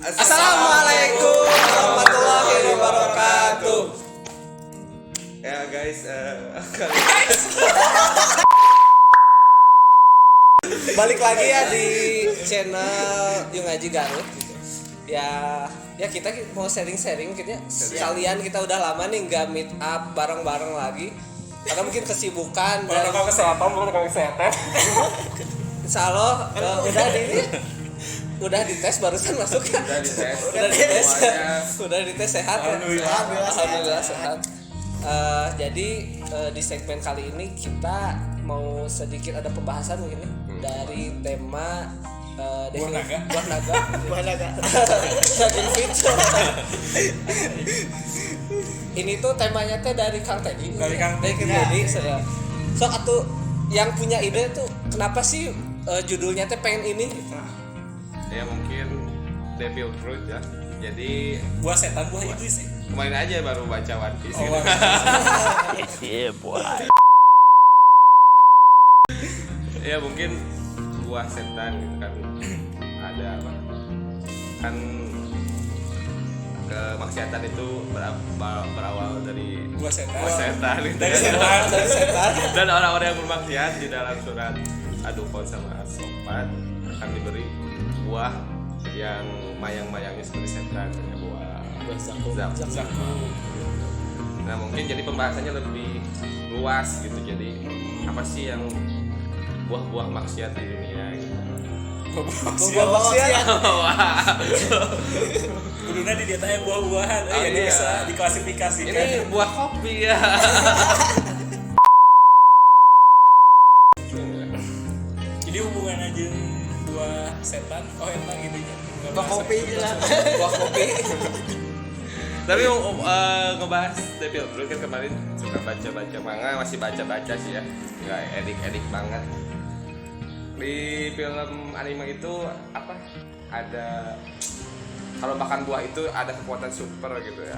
Assalamualaikum warahmatullahi wabarakatuh. Ya guys, Balik lagi ya di channel Yung Aji Garut gitu. Ya kita mau sharing-sharing gitu ya. Sekalian kita udah lama nih nggak meet up bareng-bareng lagi. Karena mungkin kesibukan dan kesehatan. Insya Allah udah dites barusan masuk ya. Udah dites sehat ya. Alhamdulillah sehat. Jadi di segmen kali ini kita mau sedikit ada pembahasan mungkin ya dari tema buah naga. Daging fit. Ini tuh temanya teh dari Kang Teddy. Dari Kang Teddy. Sok atuh yang punya ide tuh kenapa sih judulnya teh pengen ini? ya mungkin Devil Fruit ya. Jadi buah setan, buah iblis sih. kemarin aja baru baca One Piece. Iya, boy. Ya mungkin buah setan gitu kan. Ada apa? Kan kemaksiatan itu berawal dari Buah setan. gitu. Dari setan. Dan orang-orang yang bermaksiat di dalam surat Ad-Dukhan sama As-Saffat akan diberi buah yang mayang-mayangnya seperti setan, kayak buah zakum. Nah mungkin jadi pembahasannya lebih luas gitu. Jadi apa sih yang buah-buah maksiat di dunia gitu. Buah maksiat. Kuduna di dia tanya buah-buahan, jadi iya. bisa diklasifikasikan. Ini buah kopi ya. Jadi hubungan aja buah setan, emang gitunya. Buah kopi lah. Buah kopi. Tapi ngebahas Devil Fruit kan kemarin suka baca-baca manga, masih baca-baca sih ya. Nggak edik-edik banget. Di film anime itu apa? Ada kalau makan buah itu ada kekuatan super gitu ya.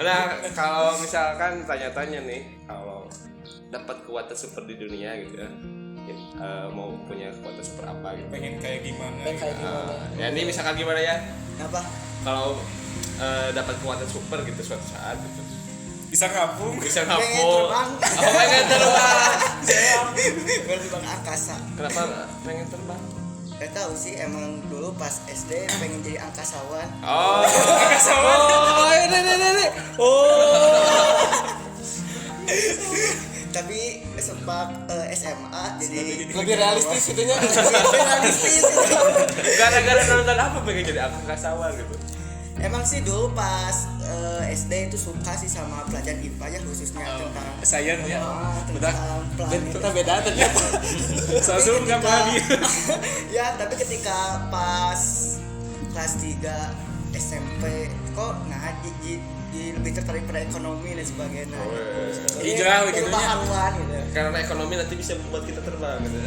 Nah, kalau misalkan tanya-tanya nih, kalau dapat kekuatan super di dunia gitu ya. Mau punya kekuatan super apa gitu. Pengen kayak gimana? Ya ini misalkan gimana ya? Apa? Kalau dapat kekuatan super gitu suatu saat gitu. Bisa ngapung. Bisa Pengen ngapung. terbang. Oh, pengen terbang. Pengen terbang angkasa. Kenapa pengen terbang? Gak tahu sih, emang dulu pas SD pengen jadi angkasawan. Oh, ini. Oh. Tapi sempat SMA jadi Lebih realistis itunya. realistis. gara-gara nonton apa pengen jadi angkasawan gitu? Emang sih dulu pas SD itu suka sih sama pelajaran IPA ya, khususnya tentang Science ya. tentang planet. Kita beda ternyata. Langsung nggak lagi. Ya, tapi ketika pas kelas 3 SMP kok lebih tertarik pada ekonomi dan sebagainya. Jadi jauh gitu nya. Pengetahuan gitu. Karena ekonomi nanti bisa membuat kita terbang gitu.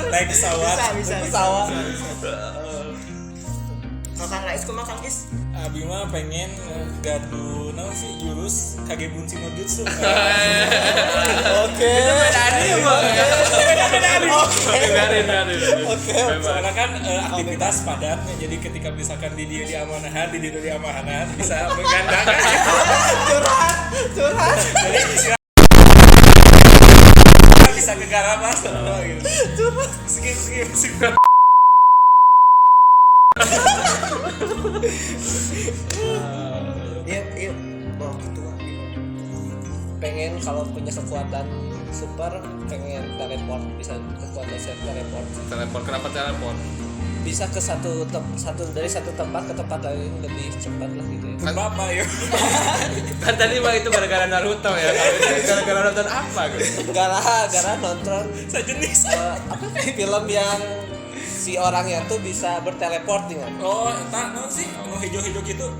Naik pesawat. Bisa. Pesawat. Kalau Kang Rais kumaha Kang Is? Abi mah pengen gadu naon sih jurus Kage Bunshin no Jutsu. Oke. Oke. Soalnya kan aktivitas padat, jadi ketika misalkan di dia di amanahan bisa menggandakan. Curhat. Jadi istilah bisa ke garapas gitu. Skip. Iya. Wah, gitu ah. Pengen kalau punya kekuatan super pengen teleport, bisa kekuatan teleport. Teleport, kenapa teleport? Bisa ke dari satu tempat ke tempat lain lebih cepat lah gitu ya. Bapak ya. Kan tadi mah itu gara-gara Naruto ya. Kalau ini gara-gara nonton apa gitu? Gara-gara nonton Sejenis. film yang si orangnya tuh bisa berteleport dengan. Oh, tak naon sih? Nu hijau-hijau gitu.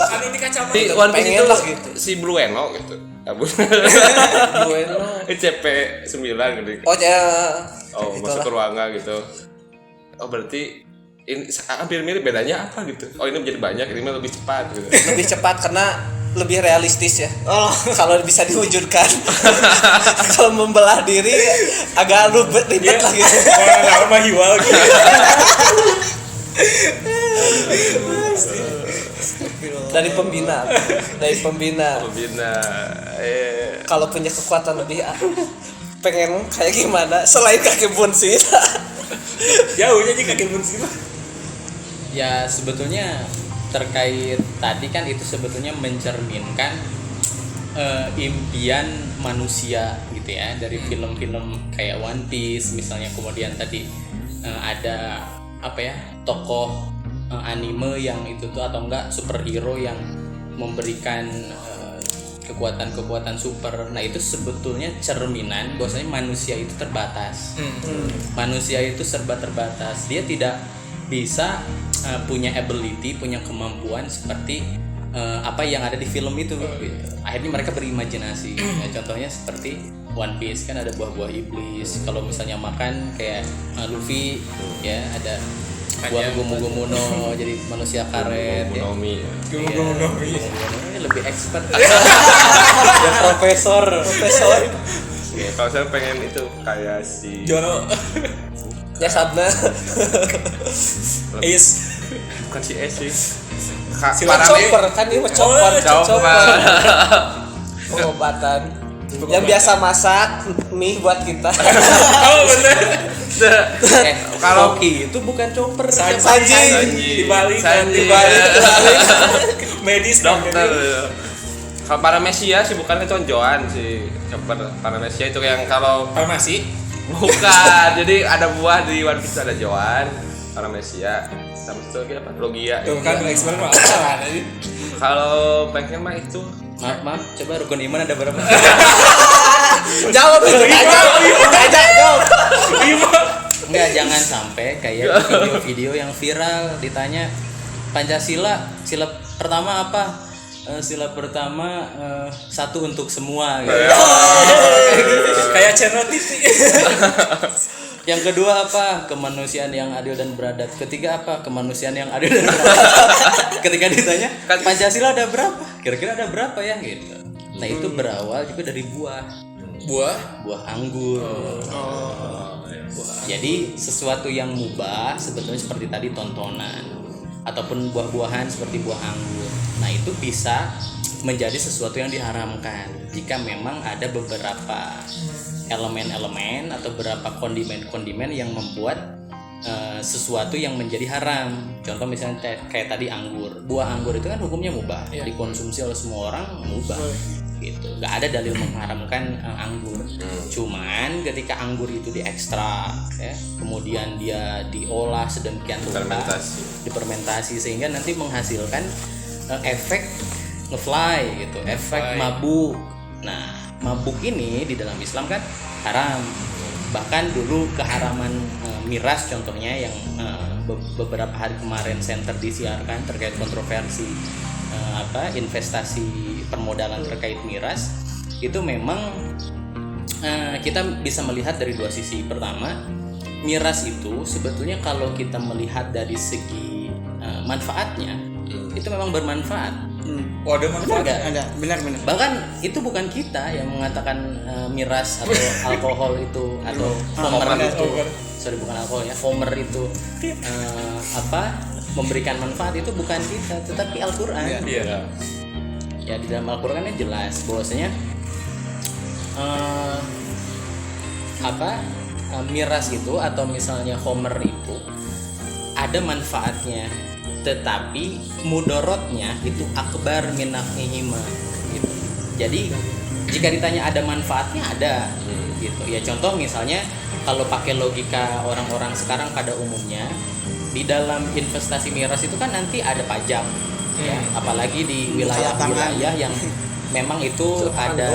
Anu di kacamata. Di One Piece Pengen itu lah gitu. si Blue Eno gitu. Bueno. CP9 gitu. Oh ya. Oh, masuk ke ruangan gitu. Oh, berarti ini hampir mirip, bedanya apa gitu? Oh, ini menjadi banyak, ini lebih cepat gitu. Lebih cepat karena lebih realistis ya. Oh. Kalau bisa diwujudkan. Kalau membelah diri agak ribet lah gitu. Nama hiwal gitu. Dari pembina. Pembina. Kalau punya kekuatan lebih pengen kayak gimana selain kaki bunsin. Jauhnya aja kaki bunsin. Ya sebetulnya terkait tadi kan itu sebetulnya mencerminkan impian manusia gitu ya, dari film-film kayak One Piece misalnya, kemudian tadi ada apa ya, tokoh anime yang itu tuh atau enggak superhero yang memberikan kekuatan-kekuatan super. Nah itu sebetulnya cerminan bahwasanya manusia itu terbatas. Manusia itu serba terbatas. Dia tidak bisa punya ability, punya kemampuan seperti apa yang ada di film itu. Akhirnya mereka berimajinasi. Ya, contohnya seperti One Piece kan ada buah-buah iblis. Kalau misalnya makan kayak Luffy ya ada buah Gomu-Gomu jadi manusia karet ya. Gomu-Gomu Ini lebih expert. Ya profesor. Ya, kalau saya pengen itu kayak si Joro. Ya Sabna. Is. bukan si S sih. Chopper kan ini mah chopper. Pengobatan. Yang biasa masak mie buat kita. Oh bener. Kalau Rocky itu bukan chopper. Sanji. Dibalik. Medis dokter. Kalau Paramecia sih bukan keconjoan sih. Chopper Paramecia itu yang kalau Farmasi. bukan. Jadi ada buah di One Piece ada Joan, Paramecia, sama satu lagi apa? Logia. Tuh kan ekspert mah. Kalau pengen mah itu Maaf, coba rukun iman ada berapa? Jawab itu aja. Jawab. Enggak, jangan sampai kayak video-video yang viral ditanya Pancasila, sila pertama apa? Sila pertama satu untuk semua gitu. Kayak channel TV. Yang kedua apa? Kemanusiaan yang adil dan beradab. Ketiga apa? Kemanusiaan yang adil dan beradab. Ketika ditanya Pancasila ada berapa? Kira-kira ada berapa ya gitu. Nah, itu berawal juga dari buah anggur. Jadi sesuatu yang mubah sebetulnya seperti tadi tontonan ataupun buah-buahan seperti buah anggur. Nah, itu bisa menjadi sesuatu yang diharamkan jika memang ada beberapa elemen-elemen atau beberapa kondimen-kondimen yang membuat sesuatu yang menjadi haram. Contoh misalnya kayak tadi anggur. Buah anggur itu kan hukumnya mubah, dikonsumsi oleh semua orang mubah. Gitu. Gak ada dalil mengharamkan anggur. Cuman ketika anggur itu diekstrak ya, kemudian dia diolah sedemikian rupa, difermentasi sehingga nanti menghasilkan efek ngefly gitu, efek mabuk. Nah, mabuk ini di dalam Islam kan haram. Bahkan dulu keharaman miras contohnya yang beberapa hari kemarin center disiarkan terkait kontroversi investasi permodalan terkait miras, itu memang kita bisa melihat dari dua sisi. Pertama, miras itu sebetulnya kalau kita melihat dari segi manfaatnya itu memang bermanfaat. Oh, ada manfaatnya. Ada, benar. Bahkan itu bukan kita yang mengatakan miras atau alkohol itu atau homer itu, bukan alkohol ya, homer itu memberikan manfaat, itu bukan kita, tetapi Al-Quran. Iya. Ya di dalam Al-Quran jelas bahwasanya miras itu atau misalnya homer itu ada manfaatnya, tetapi mudorotnya itu akbar min naf'ihima gitu. Jadi jika ditanya ada manfaatnya ada gitu. Ya contoh misalnya kalau pakai logika orang-orang sekarang pada umumnya, di dalam investasi miras itu kan nanti ada pajak ya, apalagi di wilayah-wilayah yang memang itu ada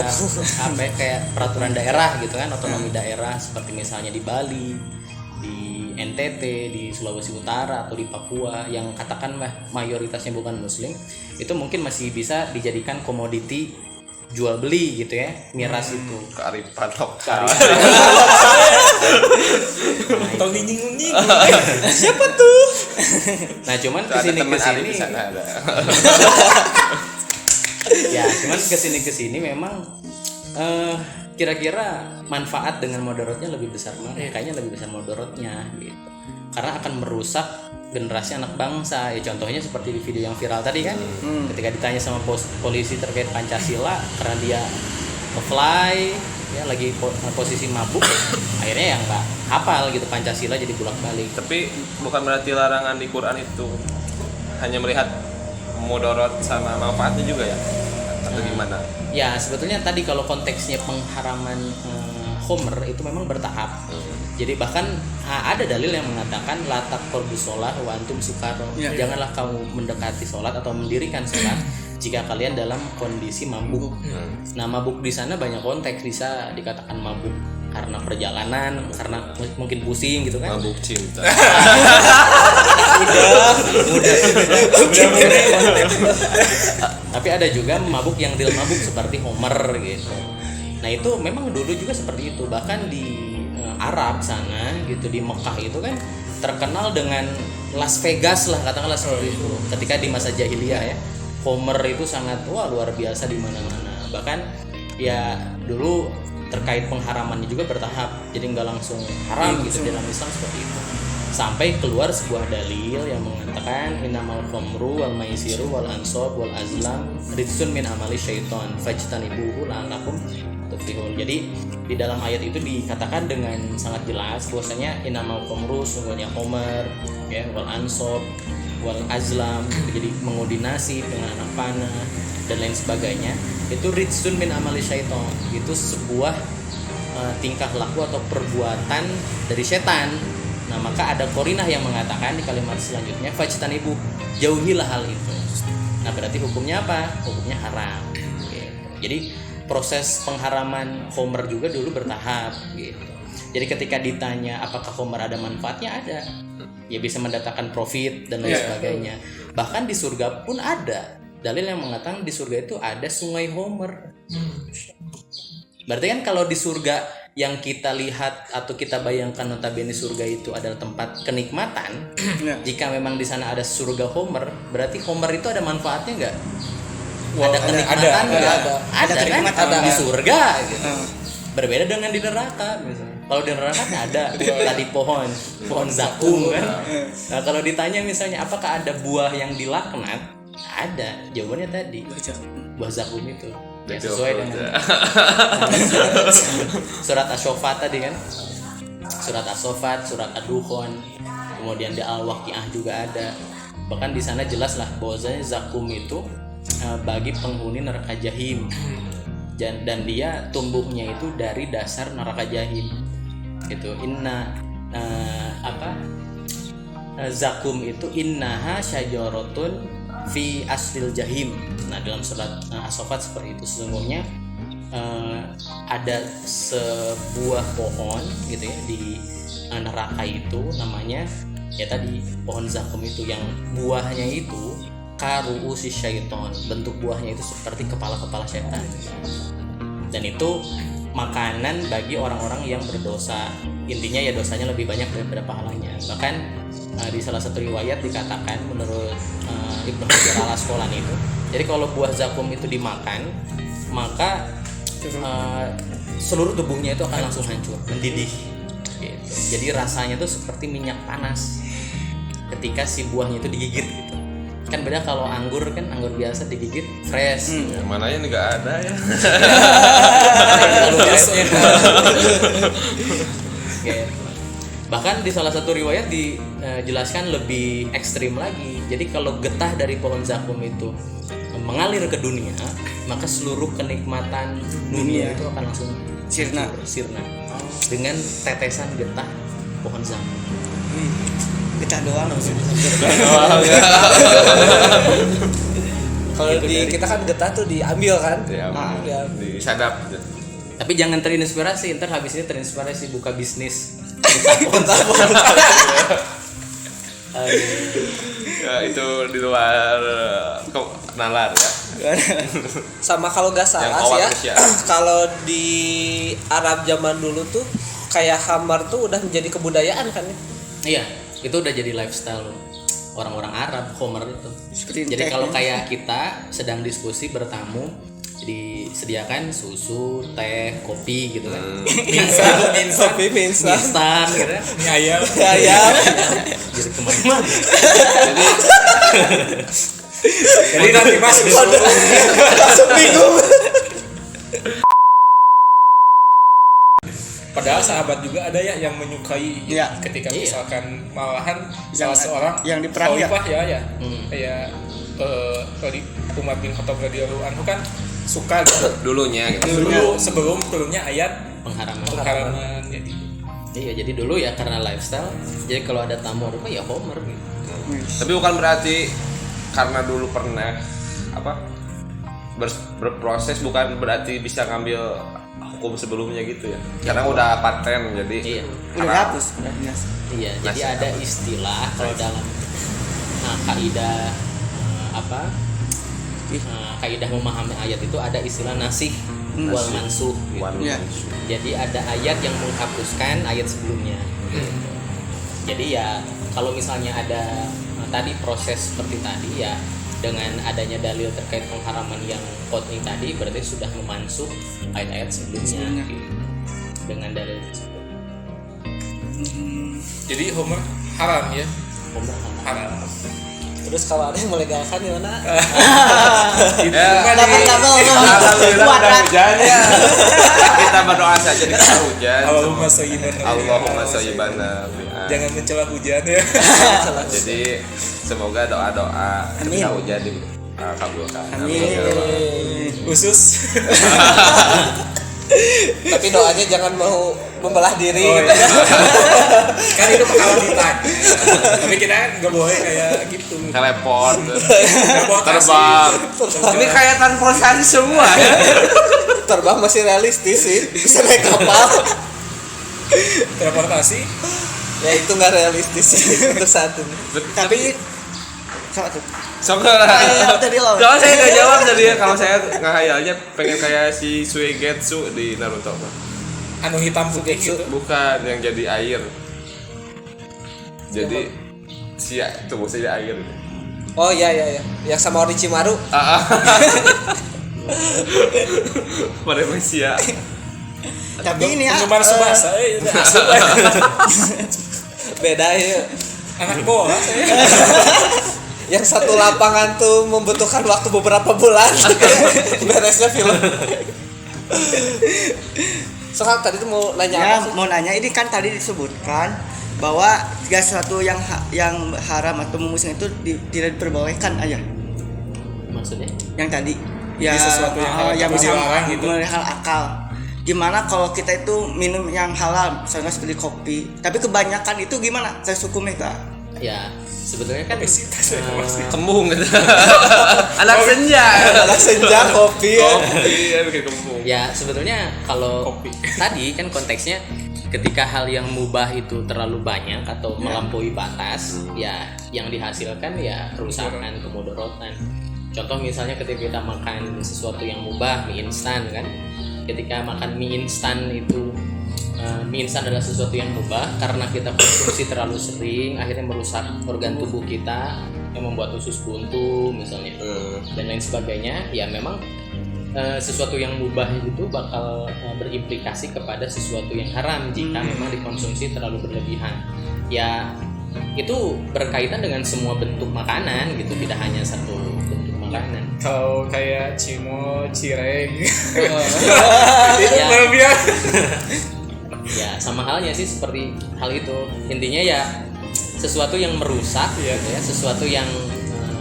kayak peraturan daerah gitu kan, otonomi daerah seperti misalnya di Bali, di NTT, di Sulawesi Utara atau di Papua yang katakanlah mayoritasnya bukan muslim, itu mungkin masih bisa dijadikan komoditi jual beli gitu ya, miras itu. kearifan lokal. Tong nying. Siapa tuh? Nah, cuman Ada kesini teman Arif kesini di sana ada. Ya cuman kesini memang kira-kira manfaat dengan mudaratnya lebih besar mana? Kayaknya lebih besar mudaratnya gitu. Karena akan merusak generasi anak bangsa. Ya contohnya seperti di video yang viral tadi kan, ketika ditanya sama polisi terkait Pancasila, karena dia fly ya lagi posisi mabuk, akhirnya ya nggak hafal gitu Pancasila, jadi bolak-balik. Tapi bukan berarti larangan di Quran itu hanya melihat mudarat sama manfaatnya juga ya, atau gimana? Ya sebetulnya tadi kalau konteksnya pengharaman Homer itu memang bertahap. Jadi bahkan ada dalil yang mengatakan latak korbus sholat wa antum sukaro. Janganlah kamu mendekati sholat atau mendirikan sholat jika kalian dalam kondisi mabuk. Nah mabuk di sana banyak konteks, bisa dikatakan mabuk karena perjalanan, karena mungkin pusing gitu kan. Mabuk cinta. Tapi ada juga mabuk yang real mabuk seperti Homer gitu. Nah itu memang dulu juga seperti itu. Bahkan di Arab sana gitu, di Mekah itu kan terkenal dengan Las Vegas lah katakanlah seperti itu. Ketika di masa jahiliyah ya, Homer itu sangat luar biasa di mana-mana. Bahkan ya dulu terkait pengharamannya juga bertahap. Jadi nggak langsung haram gitu dalam Islam seperti itu. Sampai keluar sebuah dalil yang mengatakan innamal khamru wal maisiru wal ansab wal azlam rijsun min amali syaiton fajtanibuhu la'allakum tuflihun. Jadi di dalam ayat itu dikatakan dengan sangat jelas bahwasanya innamal khamru sungguhnya Homer ya wal ansab wal azlam, jadi mengordinasi dengan anak panah dan lain sebagainya, itu rijsun min amali syaiton. Itu sebuah tingkah laku atau perbuatan dari setan. Nah maka ada korinah yang mengatakan di kalimat selanjutnya fajtanibu, jauhilah hal itu. Nah berarti hukumnya apa? Hukumnya haram gitu. Jadi proses pengharaman Homer juga dulu bertahap gitu. Jadi ketika ditanya apakah Homer ada manfaatnya, ada. Ya bisa mendatangkan profit dan lain sebagainya. Bahkan di surga pun ada dalil yang mengatakan di surga itu ada sungai Homer. Berarti kan kalau di surga yang kita lihat atau kita bayangkan notabene surga itu adalah tempat kenikmatan. Jika memang di sana ada surga Homer, berarti Homer itu ada manfaatnya nggak? Ada kenikmatan nggak? Ada kenikmatan kan? Di surga gitu. Berbeda dengan di neraka misalnya. Kalau di neraka kan ada tadi pohon zakum kan. Nah kalau ditanya misalnya apakah ada buah yang dilaknat? Ada. Jawabannya tadi buah zakum itu. Ya, sesuai dengan surat Asy-Syofat tadi kan, surat As-Sofat, surat Ad-Dukhan, kemudian di Al-Waqiah juga ada. Bahkan di sana jelas lah bahwasanya zakum itu bagi penghuni neraka jahim, dan dia tumbuhnya itu dari dasar neraka jahim. Itu zakum itu innaha syajaratun fi aslil jahim. Nah dalam surat As-Sofat seperti itu, sesungguhnya ada sebuah pohon gitu ya di neraka itu, namanya ya tadi pohon zakum itu, yang buahnya itu karu'usi syaiton, bentuk buahnya itu seperti kepala-kepala setan, dan itu makanan bagi orang-orang yang berdosa. Intinya ya dosanya lebih banyak daripada pahalanya. Bahkan di salah satu riwayat dikatakan menurut Ibnu Hajar al-Asqalani itu, jadi kalau buah zakum itu dimakan, maka seluruh tubuhnya itu akan langsung hancur, mendidih gitu. Jadi rasanya tuh seperti minyak panas ketika si buahnya itu digigit gitu. Kan beda kalau anggur kan, anggur biasa digigit fresh. Yang mananya nggak ada ya. Gitu. Bahkan di salah satu riwayat dijelaskan lebih ekstrim lagi. Jadi kalau getah dari pohon zakum itu mengalir ke dunia, maka seluruh kenikmatan dunia itu akan langsung sirna dengan tetesan getah pohon zakum. Getah doang maksudnya. Kalau di kita kan getah tuh diambil kan? Disadap. Tapi jangan terinspirasi, ntar habis ini terinspirasi buka bisnis. Ya itu di luar nalar ya. Sama kalau gak salah sih ya, kalau di Arab zaman dulu tuh kayak khamar tuh udah menjadi kebudayaan kan ya? Iya, itu udah jadi lifestyle. orang-orang Arab Homer itu. Seperti Jadi teh. kalau kayak kita sedang diskusi bertamu disediakan susu, teh, kopi gitu kan. Kopi mie instan. Instan gitu kan. Ini ayam. Ayam. Jadi kemana-mana. Jadi nanti Mas disuruh Langsung bingung. padahal sahabat juga ada ya yang menyukai Iya. ketika Iya. misalkan malahan Yang- salah seorang yang di perang ya. khalifah ya Hmm. kayak Umar bin Khattab radhiyallahu anhu kan suka gitu Dulunya gitu. dulu sebelum turunnya ayat Pengharaman. pengharaman jadi Iya, jadi dulu ya karena lifestyle. Jadi kalau ada tamu rumah ya Homer gitu. Tapi bukan berarti karena dulu pernah apa berproses bukan berarti bisa ngambil hukum sebelumnya gitu ya. Karena udah paten jadi. Iya. Udah dihapus, udah biasa. Iya, jadi Nasib ada istilah kalau dalam kaidah kaidah memahami ayat itu ada istilah nasih wal mansuh gitu. Iya. Jadi ada ayat yang menghapuskan ayat sebelumnya. Jadi ya kalau misalnya ada tadi proses seperti tadi ya dengan adanya dalil terkait pengharaman yang qot'i tadi berarti sudah memansuh ayat-ayat sebelumnya gitu. Dengan dalil tersebut. jadi Homer haram ya Homer haram. haram Terus kalau ada yang melegalkan gimana? Ya, Dapat kabel. alhamdulillah Kuat, udah kan? hujan ya. Kita berdoa saja di kala hujan. Allahumma sayyiban Allahumma sayyiban nafi'an. jangan mencela hujan ya Jadi semoga doa-doa ketika Amin. hujan dikabulkan. Amin. khusus Tapi doanya jangan mau membelah diri oh, gitu. iya. kan itu pengalaman kita tapi kita kan nggak boleh kayak gitu Telepon, Teleportasi. terbang. Ini kayak transportasi semua ya. Terbang masih realistis sih, bisa naik kapal. teleportasi Ya itu nggak realistis sih untuk saat ini. Tapi sama tuh. Soalnya Kayak tadi lo. Soalnya saya nggak jawab tadi ya. Kalau saya ngehayalnya pengen kayak si Suigetsu di Naruto. anu hitam putih gitu Bukan yang jadi air. Jadi si tubuh saya air. Oh iya iya iya. Yang sama Orochimaru. Pada Malaysia. Tapi ini ya. penggemar Subasa asup Beda ya. anak bola saya Yang satu lapangan tuh membutuhkan waktu beberapa bulan beresnya film. Sekarang tadi tuh mau nanya Ya, apa sih? mau nanya ini kan tadi disebutkan bahwa segala sesuatu yang haram atau memusnahkan itu tidak diperbolehkan aja. Maksudnya? Yang tadi ya sesuatu yang halal yang tapi bisa dilarang gitu. hal akal. Gimana kalau kita itu minum yang halal, misalnya seperti kopi, tapi kebanyakan itu gimana? Saya hukumnya Kak. Ya, sebetulnya kan Obesitas ya, pasti. Kembung gitu. Anak senja. Anak senja kopi ya. Kopi ya bikin kembung. ya sebetulnya kalau Kopi. tadi kan konteksnya ketika hal yang mubah itu terlalu banyak atau melampaui batas, ya yang dihasilkan ya kerusakan, kemudorotan. Contoh misalnya ketika kita makan sesuatu yang mubah, mie instan kan. Ketika makan mie instan itu mie instan adalah sesuatu yang mubah karena kita konsumsi terlalu sering, akhirnya merusak organ tubuh kita yang membuat usus buntu misalnya dan lain sebagainya. Ya memang sesuatu yang mubah itu bakal berimplikasi kepada sesuatu yang haram jika memang dikonsumsi terlalu berlebihan. Ya itu berkaitan dengan semua bentuk makanan gitu, tidak hanya satu bentuk makanan. kalau kayak cimol cireng itu Ya. berlebihan Ya sama halnya sih seperti hal itu, intinya ya sesuatu yang merusak Iya. gitu ya, sesuatu yang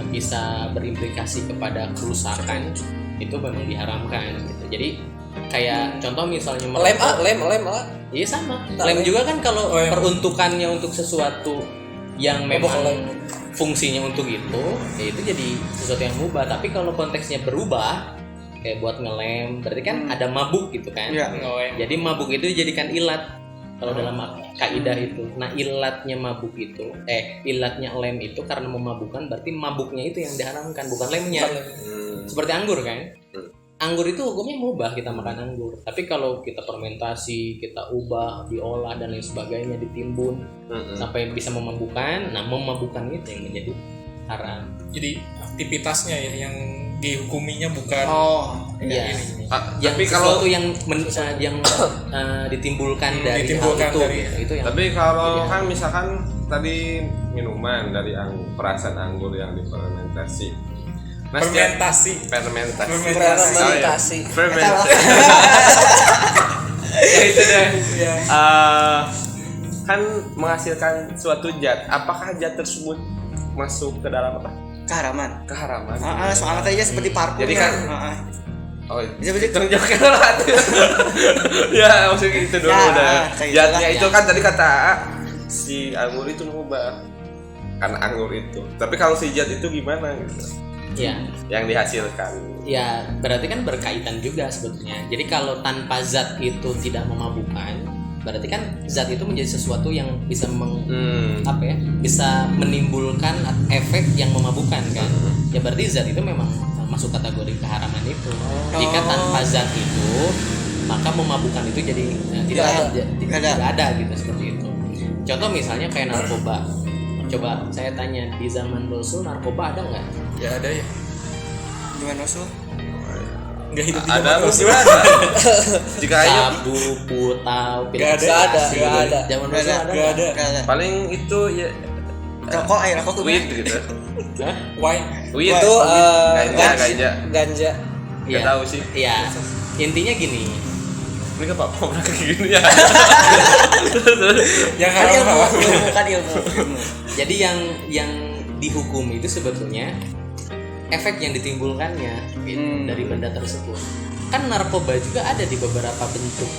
bisa berimplikasi kepada kerusakan itu memang diharamkan gitu. Jadi kayak contoh misalnya Lem ah. iya sama Tak lem lem. juga kan kalau Oh, iya. peruntukannya untuk sesuatu yang memang bukan lem. fungsinya untuk itu ya itu jadi sesuatu yang mubah. Tapi kalau konteksnya berubah kayak buat ngelem berarti kan ada mabuk gitu kan. Iya. Ngelem. Jadi mabuk itu dijadikan ilat kalau dalam kaidah itu. Nah ilatnya mabuk itu ilatnya lem itu karena memabukkan, berarti mabuknya itu yang diharamkan bukan lemnya. Seperti anggur kan, anggur itu hukumnya mubah kita makan anggur. Tapi kalau kita fermentasi, kita ubah, diolah dan lain sebagainya, ditimbun sampai bisa memabukkan, nah memabukkan itu yang menjadi haram. Jadi aktivitasnya ya yang dihukuminya bukan Iya. ini. Yang Tapi kalau sesuatu yang ditimbulkan dari ditimbulkan hal itu, dari- gitu. Itu yang tapi kalau kan misalkan tadi minuman dari perasan anggur yang difermentasi. Nah, Fermentasi. fermentasi. Fermentasi. Fermentasi. Ya itu deh. Iya. Kan menghasilkan suatu zat. Apakah zat tersebut masuk ke dalam apa? Keharaman. Keharaman. Soalnya tadi seperti parfum. Jadi kan- Heeh. Oh, Bisa begitu. itu jauh ya maksudnya itu dulu Ya, udah. kayak Zatnya itulah, itu ya. kan tadi kata si anggur itu mengubah karena anggur itu. Tapi kalau si zat itu gimana gitu? ya. Yang dihasilkan. Ya, berarti kan berkaitan juga sebetulnya. Jadi kalau tanpa zat itu tidak memabukkan, berarti kan zat itu menjadi sesuatu yang bisa bisa menimbulkan efek yang memabukkan kan. Ya berarti zat itu memang masuk kategori keharaman itu. Jika tanpa zat itu, maka memabukkan itu jadi tidak ada gitu seperti itu. Contoh misalnya kayak narkoba. Coba saya tanya, di zaman Rasul narkoba ada nggak? Ya ada ya. Gimana Sul? Enggak hidup di Ada zaman mesti Rasul. ada. Jika ayo Sabu, putau, pil Nggak ada. ekstasi. Nggak ada. Zaman Rasul ada Nggak nggak? ada. Gak ada. paling itu ya Rokok, rokok tuh. weed gitu. Hah? Wine. Weed Itu ganja. ganja. Nggak tahu sih. Iya. Intinya gini. Ini kenapa kayak gini ya? Yang Kan ilmu, haram. kan ilmu. Jadi yang dihukum itu sebetulnya efek yang ditimbulkannya gitu, dari benda tersebut. Kan narkoba juga ada di beberapa bentuk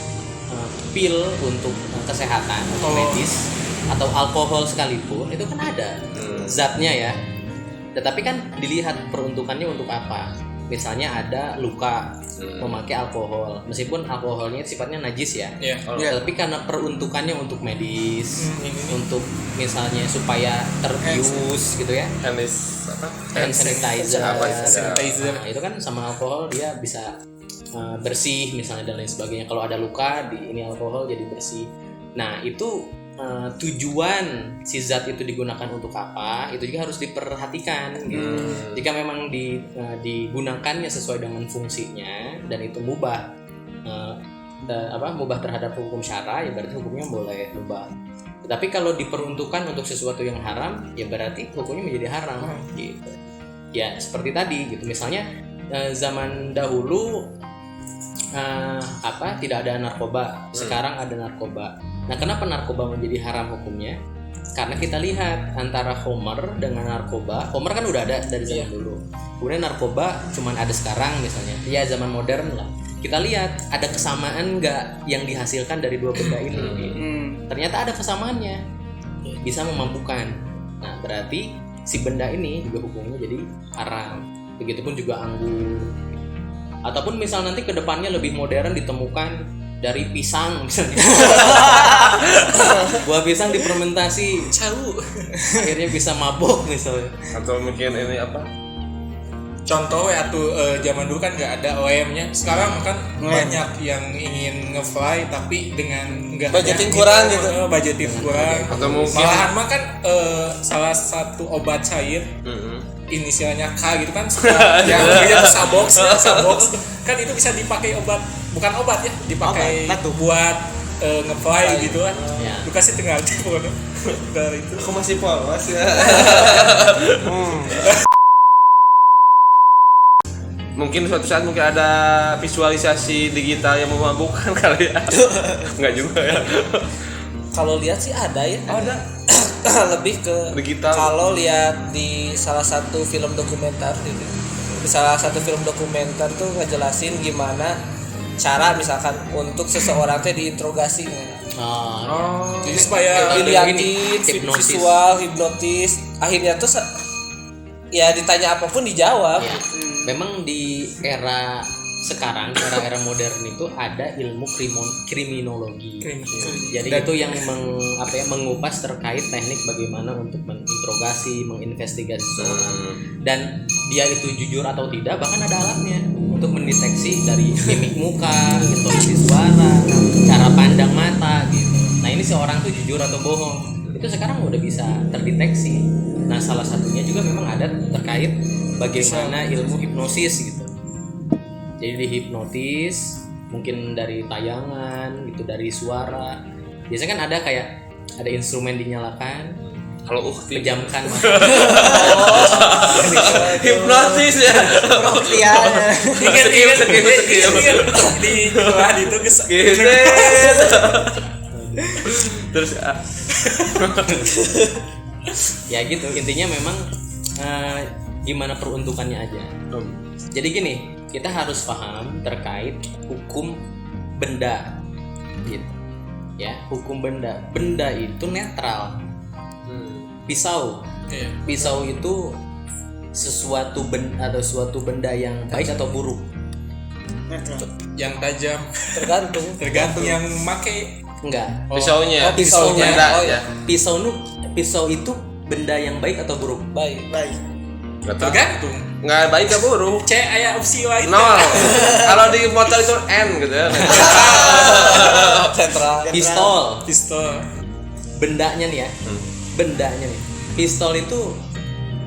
pil untuk kesehatan atau medis atau alkohol sekalipun itu kan ada zatnya ya. Tetapi kan dilihat peruntukannya untuk apa. Misalnya ada luka memakai alkohol, meskipun alkoholnya sifatnya najis ya. Iya. Tapi karena peruntukannya untuk medis, ini. untuk misalnya supaya terbius gitu ya. Hand Sanitizer. Sanitizer. Nah, itu kan sama alkohol dia bisa bersih misalnya dan lain sebagainya. Kalau ada luka di ini alkohol jadi bersih. Nah, itu tujuan si zat itu digunakan untuk apa itu juga harus diperhatikan gitu. Jika memang digunakannya sesuai dengan fungsinya dan itu mubah mubah terhadap hukum syara, ya berarti hukumnya boleh mubah. Tetapi kalau diperuntukkan untuk sesuatu yang haram, ya berarti hukumnya menjadi haram gitu. Ya seperti tadi gitu, misalnya zaman dahulu tidak ada narkoba, sekarang ada narkoba. Nah, kenapa narkoba menjadi haram hukumnya? Karena kita lihat antara Homer dengan narkoba. Homer kan udah ada dari zaman dulu. Kemudian narkoba cuman ada sekarang misalnya. Ya zaman modern lah. Kita lihat ada kesamaan nggak yang dihasilkan dari dua benda ini. Ternyata ada kesamaannya. Bisa memabukkan. Nah, berarti si benda ini juga hukumnya jadi haram. Begitupun juga anggur. Ataupun misal nanti kedepannya lebih modern ditemukan dari pisang misalnya. Buah pisang difermentasi akhirnya bisa mabok misalnya. Atau mungkin ini apa? Contoh ya tuh zaman dulu kan nggak ada OEM-nya. Sekarang kan banyak yang ingin nge-fly tapi dengan nggak Budgeting kurang gitu. Budgeting kurang. Atau mungkin Malahan mah kan salah satu obat cair inisialnya K gitu kan yang namanya Sabox kan itu bisa dipakai bukan obat ya, dipakai buat nge-fly gitu kan. Ya. Lu kasih tinggal di pokoknya. Dari itu. aku masih polos ya. Mungkin suatu saat mungkin ada visualisasi digital yang memabukkan kali ya. Enggak juga ya. Kalau lihat sih ada ya. Ada. Lebih ke Digital. kalau lihat di salah satu film dokumenter gitu. Di salah satu film dokumenter tuh ngejelasin gimana cara misalkan untuk seseorang teh diinterogasi. Jadi supaya Dilihatin hipnotis. visual, hipnotis. Akhirnya tuh ya ditanya apapun dijawab. Ya. Memang di era sekarang, era modern itu ada ilmu kriminologi. Jadi itu yang mengupas terkait teknik bagaimana untuk menginterogasi, menginvestigasi seseorang. Dan dia itu jujur atau tidak, bahkan ada alatnya. untuk mendeteksi dari mimik muka, intonasi suara, cara pandang mata gitu. Nah ini seorang tuh jujur atau bohong itu sekarang udah bisa terdeteksi. Nah salah satunya juga memang ada terkait bagaimana ilmu hipnosis gitu. Jadi dihipnotis mungkin dari tayangan gitu, dari suara. Biasanya kan ada instrumen dinyalakan, Kalau pejamkan mata. hipnotis ya. Ingat di keluar itu Gitu. Terus Ya gitu, intinya memang gimana peruntukannya aja. Jadi gini, kita harus paham terkait hukum benda gitu. Ya, hukum benda. Benda itu netral. Pisau. Iya. Pisau itu sesuatu benda atau suatu benda yang baik atau buruk. Yang tajam tergantung yang make. Enggak. pisaunya. Oh, pisaunya. Benda Oh, ya. Pisau itu benda yang baik atau buruk? baik Nggak tahu. Tergantung. Nggak baik nggak buruk. C aya opsi lain. Nol. Kalau di motor itu N gitu ya. sentral Pistol. Bendanya nih ya. Bendanya nih. Pistol itu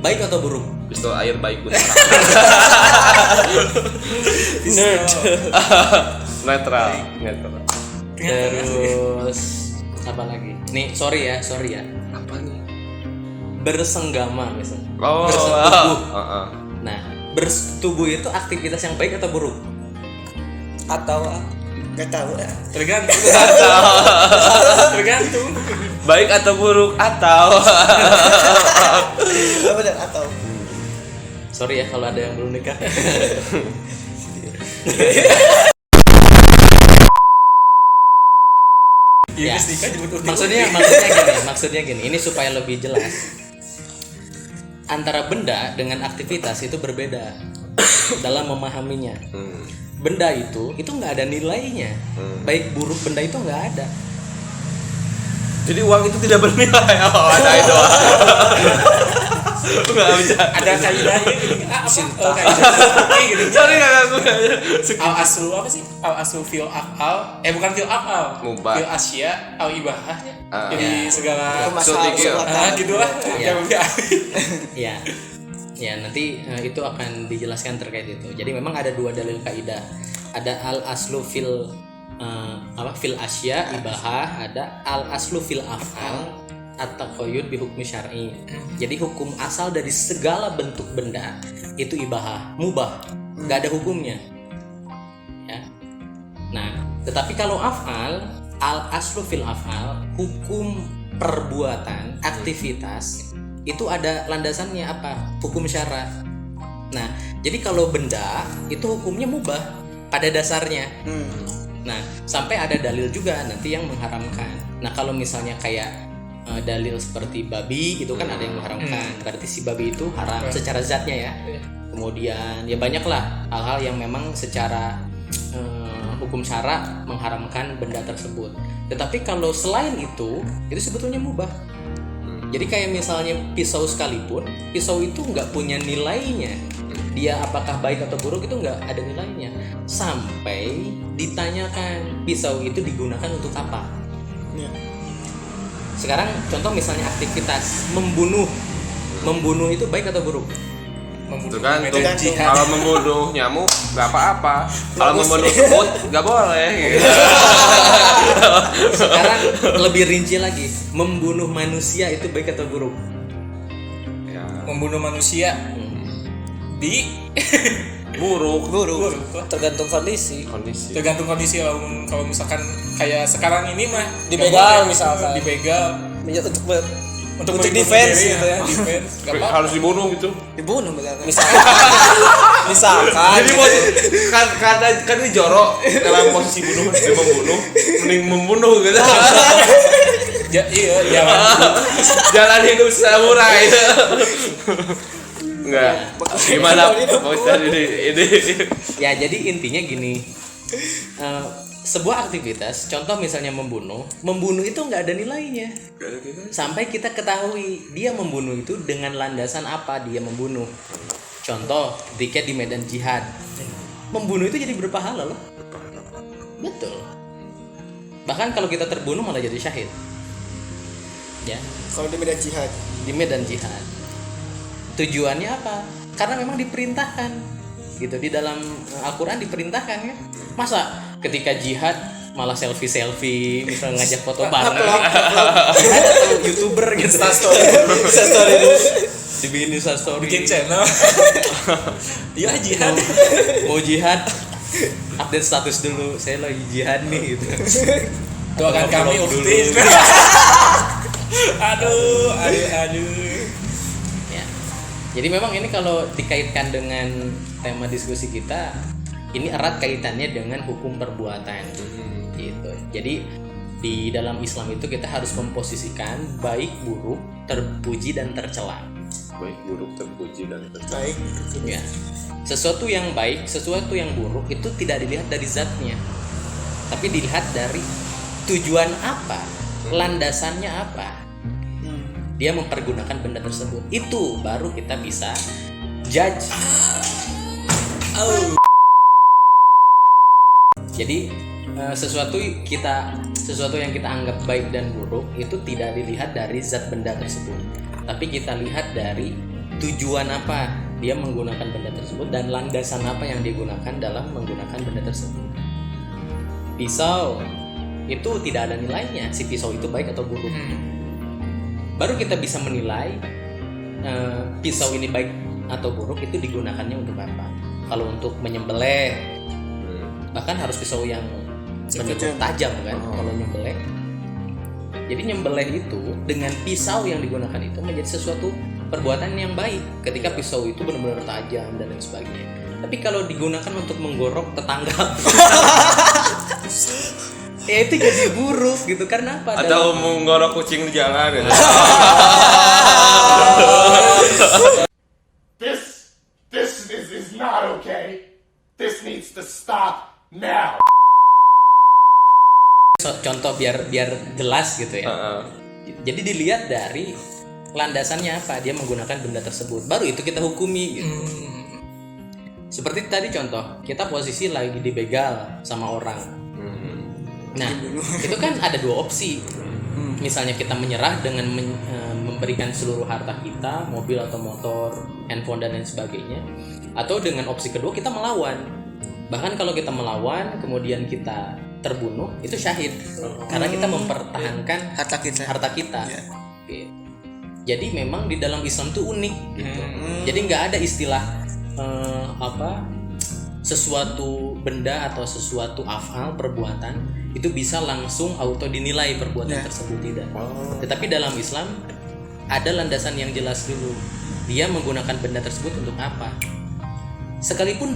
baik atau buruk? Pistol air baik pun. Netral. Terus apa lagi? Nih, sorry ya. Apa nih? Bersenggama misalnya. Oh. Bersetubuh. Heeh. Nah, bersetubuh itu aktivitas yang baik atau buruk? atau Gak tahu ya. Tergantung. Tergantung. Baik atau buruk atau Gak benar atau. Sorry ya kalau ada yang belum nikah. Iya, Ya. nikah jemput uti. Maksudnya gini. Ini supaya lebih jelas. Antara benda dengan aktivitas itu berbeda dalam memahaminya. Benda itu nggak ada nilainya. Baik buruk benda itu nggak ada. jadi uang itu tidak bernilai. Oh, ada itu. Nggak bisa. Ada kaidahnya gini. Apa? Oh, kaidah. Gini. Sorry nggak aku. Al aslu apa sih? Al aslu fil afal. Bukan fil afal. Mubah. Fil asya al ibahah. Ah. Jadi segala Masalah gitulah. Iya. Ya. Ya nanti itu akan dijelaskan terkait itu. Jadi memang ada dua dalil kaidah. Ada al aslu fil fil asya ibahah, ada al aslu fil afal at-taqayyud bi hukmi syar'i. Jadi hukum asal dari segala bentuk benda itu ibahah, mubah, nggak ada hukumnya. Ya. Nah, tetapi kalau afal, al aslu fil afal, hukum perbuatan, aktivitas itu ada landasannya apa? Hukum syara. Nah, jadi kalau benda itu hukumnya mubah pada dasarnya. Nah, sampai ada dalil juga nanti yang mengharamkan. Nah, kalau misalnya kayak dalil seperti babi itu kan ada yang mengharamkan. Berarti si babi itu haram secara zatnya ya. Kemudian ya banyaklah hal-hal yang memang secara hukum syara mengharamkan benda tersebut. Tetapi kalau selain itu sebetulnya mubah. Jadi kayak misalnya pisau sekalipun, pisau itu nggak punya nilainya. Dia apakah baik atau buruk itu nggak ada nilainya. Sampai ditanyakan pisau itu digunakan untuk apa. Sekarang contoh misalnya aktivitas membunuh. Membunuh itu baik atau buruk? Tergantung. Kalau membunuh nyamuk nggak apa-apa. Kalau membunuh semut nggak boleh. Gitu. Sekarang lebih rinci lagi. Membunuh manusia itu baik atau buruk? Ya, Membunuh manusia di buruk. tergantung kondisi. tergantung kondisi. Kalau misalkan kayak sekarang ini mah Dibegal misalkan. dibegal Untuk melindungi defense diri, gitu ya. defense. Gak apa-apa. Harus dibunuh gitu. Dibunuh benar. misalkan Jadi kan ini jorok dalam posisi bunuh dia membunuh, mending membunuh gitu. Iya, jangan. Jalan hidup samurai. Enggak. Gimana Pak Ustaz ini? Ya jadi intinya gini. Sebuah aktivitas, contoh misalnya membunuh itu nggak ada nilainya. Sampai kita ketahui dia membunuh itu dengan landasan apa dia membunuh. Contoh, ketika di medan jihad, membunuh itu jadi berpahala loh. Betul. Bahkan kalau kita terbunuh malah jadi syahid. Ya, Kalau di medan jihad. di medan jihad. Tujuannya apa? Karena memang diperintahkan. Gitu di dalam Al-Qur'an diperintahkan ya. Masa ketika jihad malah selfie misalnya ngajak foto bareng. Jihad atau YouTuber gitu. Instastory Dibikin Instastory. bikin channel. Iya jihad. Mau jihad update status dulu, saya lagi jihad nih gitu. Doakan kami Vlog dulu. ukti. aduh. Ya. Jadi memang ini kalau dikaitkan dengan tema diskusi kita, ini erat kaitannya dengan hukum perbuatan. Gitu. Jadi di dalam Islam itu kita harus memposisikan baik buruk, terpuji dan tercela. Baik buruk terpuji dan tercela. Baik. Ya. Sesuatu yang baik, sesuatu yang buruk itu tidak dilihat dari zatnya, tapi dilihat dari tujuan apa, landasannya apa. Dia mempergunakan benda tersebut. Itu baru kita bisa judge. Jadi sesuatu yang kita anggap baik dan buruk itu tidak dilihat dari zat benda tersebut, tapi kita lihat dari tujuan apa dia menggunakan benda tersebut dan landasan apa yang digunakan dalam menggunakan benda tersebut. Pisau itu tidak ada nilainya, si pisau itu baik atau buruk. Baru kita bisa menilai pisau ini baik atau buruk itu digunakannya untuk apa. Kalau untuk menyembelih, bahkan harus pisau yang benar-benar tajam kan kalau nyembelih. Jadi nyembelih itu dengan pisau yang digunakan itu menjadi sesuatu perbuatan yang baik ketika pisau itu benar-benar tajam dan lain sebagainya. Tapi kalau digunakan untuk menggorok tetangga ya itu jadi buruk gitu. Karena apa? Atau menggorok kucing di jalan gitu. This is not okay. This needs to stop now. Contoh biar jelas gitu ya. Jadi dilihat dari landasannya apa dia menggunakan benda tersebut, baru itu kita hukumi gitu. Seperti tadi contoh, kita posisi lagi dibegal sama orang. Nah, itu kan ada dua opsi. Misalnya kita menyerah dengan memberikan seluruh harta kita, mobil atau motor, handphone dan lain sebagainya, atau dengan opsi kedua kita melawan. Bahkan kalau kita melawan kemudian kita terbunuh, itu syahid. Karena kita mempertahankan Harta kita. Gitu. Jadi memang di dalam Islam itu unik gitu. Jadi nggak ada istilah sesuatu benda atau sesuatu afal perbuatan itu bisa langsung auto dinilai perbuatan tersebut, tidak. Tetapi dalam Islam ada landasan yang jelas dulu. Dia menggunakan benda tersebut untuk apa? Sekalipun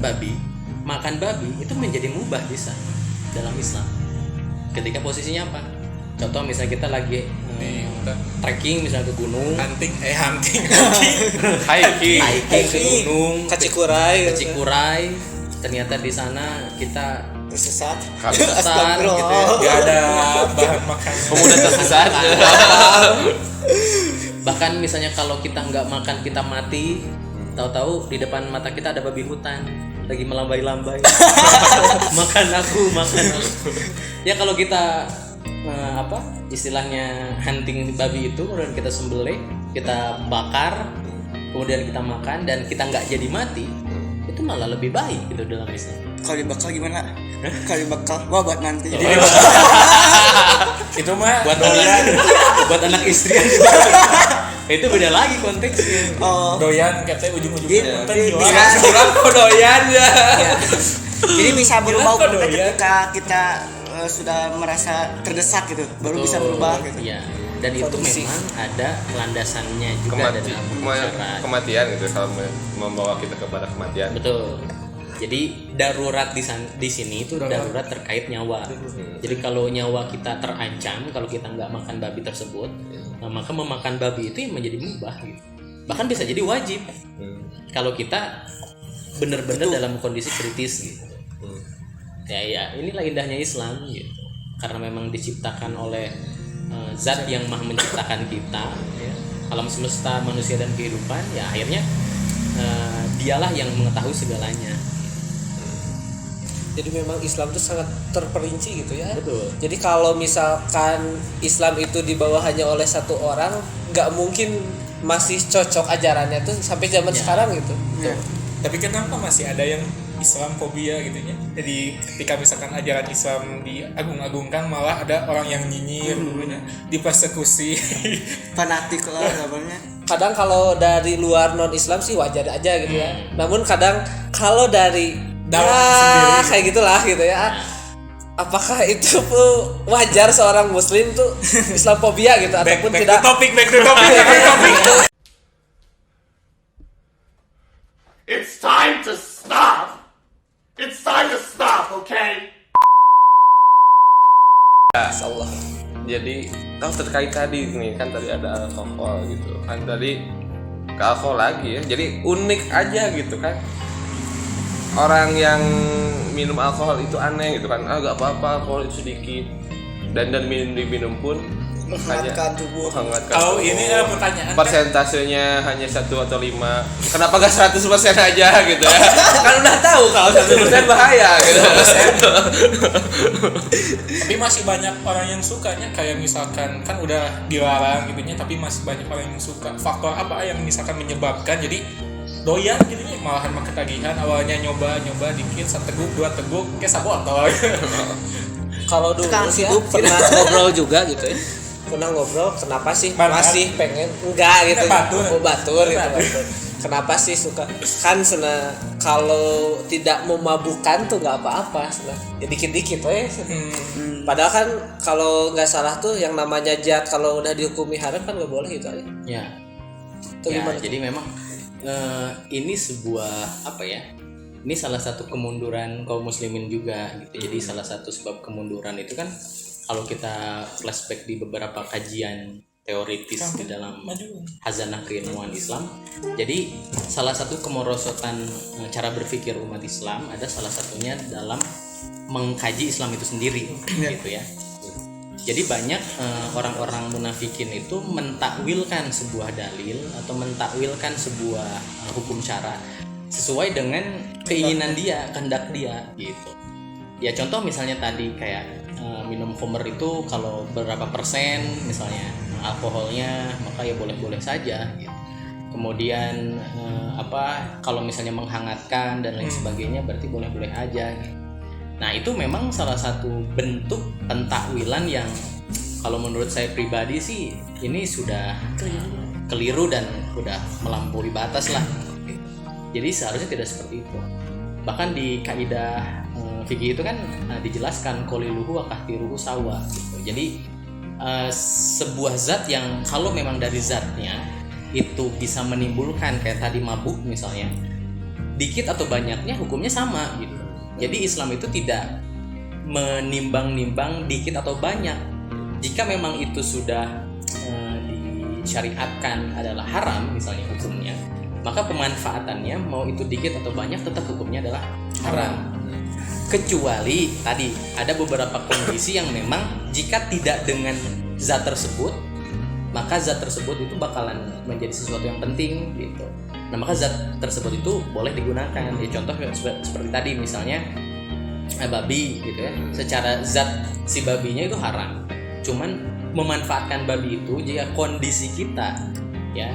makan babi itu menjadi mubah bisa dalam Islam. Ketika posisinya apa? Contoh misalnya kita lagi trekking misalnya ke gunung, Hiking ke gunung, ke Cikuray. Ternyata di sana kita Tersesat. gitu ya. Gak ada bahan makanan. Pemuda tersesat. Bahkan misalnya kalau kita nggak makan kita mati, tahu-tahu di depan mata kita ada babi hutan lagi melambai-lambai. makan aku. Ya kalau kita istilahnya hunting babi itu, kemudian kita sembelih, kita bakar, kemudian kita makan dan kita nggak jadi mati, itu malah lebih baik gitu dalam Islam. Kalau dibakar gimana? Kalau dibakar, wah buat nanti. Itu mah buat anak istri itu beda lagi konteksnya. doyan katanya ujung-ujungnya Doyan ya. Jadi bisa berubah Gila, kok doyan. ketika kita sudah merasa terdesak gitu, baru bisa berubah gitu. Iya. Dan itu memang ada landasannya juga ada dalam hukum syarat. Kematian gitu kalau membawa kita kepada kematian. Betul. Jadi darurat di sini itu darurat terkait nyawa. Jadi kalau nyawa kita terancam, kalau kita nggak makan babi tersebut, maka memakan babi itu menjadi mubah gitu. Bahkan bisa jadi wajib. Kalau kita benar-benar dalam kondisi kritis gitu. Ya inilah indahnya Islam gitu. Karena memang diciptakan oleh zat yang maha menciptakan kita ya. Alam semesta, manusia dan kehidupan, ya akhirnya dialah yang mengetahui segalanya. Jadi memang Islam itu sangat terperinci gitu ya. Betul. Jadi kalau misalkan Islam itu dibawa hanya oleh satu orang, nggak mungkin masih cocok ajarannya tuh sampai zaman sekarang gitu. Tapi kenapa masih ada yang Islamfobia gitu ya? Jadi ketika misalkan ajaran Islam diagung-agungkan, malah ada orang yang nyinyir dulunya, dipersekusi. Fanatik lah namanya. Kadang kalau dari luar non Islam sih wajar aja gitu ya. Namun kadang kalau dari Dalam sendiri. kayak gitulah gitu ya. Apakah itu tuh wajar seorang muslim tuh Islamfobia gitu ataupun back tidak? to topic. It's time to stop! It's time to stop, okay? Insyaallah. Jadi terkait tadi nih kan tadi ada alkohol gitu kan, tadi ke alkohol lagi ya, jadi unik aja gitu kan. Orang yang minum alkohol itu aneh gitu kan, gak apa-apa alkohol itu sedikit, dan diminum pun Menghangatkan tubuh. Kalau ini pertanyaan persentasenya hanya 1 atau 5, kenapa gak 100% aja gitu ya? Kan udah tahu kalau 100% bahaya gitu. tapi masih banyak orang yang sukanya, kayak misalkan kan udah dilarang gitu ya, tapi masih banyak orang yang suka. Faktor apa yang misalkan menyebabkan jadi doyan gitu ya, malahan mah ketagihan, awalnya nyoba dikit, 1 teguk 2 teguk kayak sabotol. Kalau dulu Sekarang sih hidup, pernah ngobrol juga gitu ya. Pernah ngobrol kenapa sih masih pengen enggak gitu. Batur gitu. Batur. Kenapa sih suka? Kan kalau tidak memabukkan tuh nggak apa-apa, ya dikit-dikit Padahal kan kalau nggak salah tuh yang namanya jat kalau udah dihukumi haram kan nggak boleh gitu aja. Ya. Tuh Ya, gimana? jadi memang ini sebuah apa ya? Ini salah satu kemunduran kaum muslimin juga gitu. Jadi salah satu sebab kemunduran itu kan kalau kita flashback di beberapa kajian teoritis di dalam hazanah keilmuan Islam. Jadi salah satu kemerosotan cara berpikir umat Islam ada salah satunya dalam mengkaji Islam itu sendiri gitu ya. Jadi banyak orang-orang munafikin itu mentakwilkan sebuah dalil atau mentakwilkan sebuah hukum syara sesuai dengan keinginan dia, kehendak dia gitu. Ya contoh misalnya tadi kayak minum khamr itu kalau berapa persen misalnya alkoholnya, maka ya boleh-boleh saja gitu. Kemudian kalau misalnya menghangatkan dan lain sebagainya berarti boleh-boleh aja gitu. Nah itu memang salah satu bentuk pentakwilan yang kalau menurut saya pribadi sih ini sudah keliru dan udah melampaui batas lah. Jadi seharusnya tidak seperti itu. Bahkan di kaidah fikih itu kan dijelaskan qaliluhu wa kathiruhu sawa gitu. Jadi sebuah zat yang kalau memang dari zatnya itu bisa menimbulkan kayak tadi mabuk misalnya, dikit atau banyaknya hukumnya sama gitu. Jadi Islam itu tidak menimbang-nimbang dikit atau banyak. Jika memang itu sudah disyariatkan adalah haram misalnya hukumnya, maka pemanfaatannya mau itu dikit atau banyak tetap hukumnya adalah haram. Kecuali tadi ada beberapa kondisi yang memang jika tidak dengan zat tersebut, maka zat tersebut itu bakalan menjadi sesuatu yang penting gitu. Nah maka zat tersebut itu boleh digunakan. Ya contoh seperti tadi misalnya babi gitu ya. Secara zat si babinya itu haram. Cuman memanfaatkan babi itu jika kondisi kita ya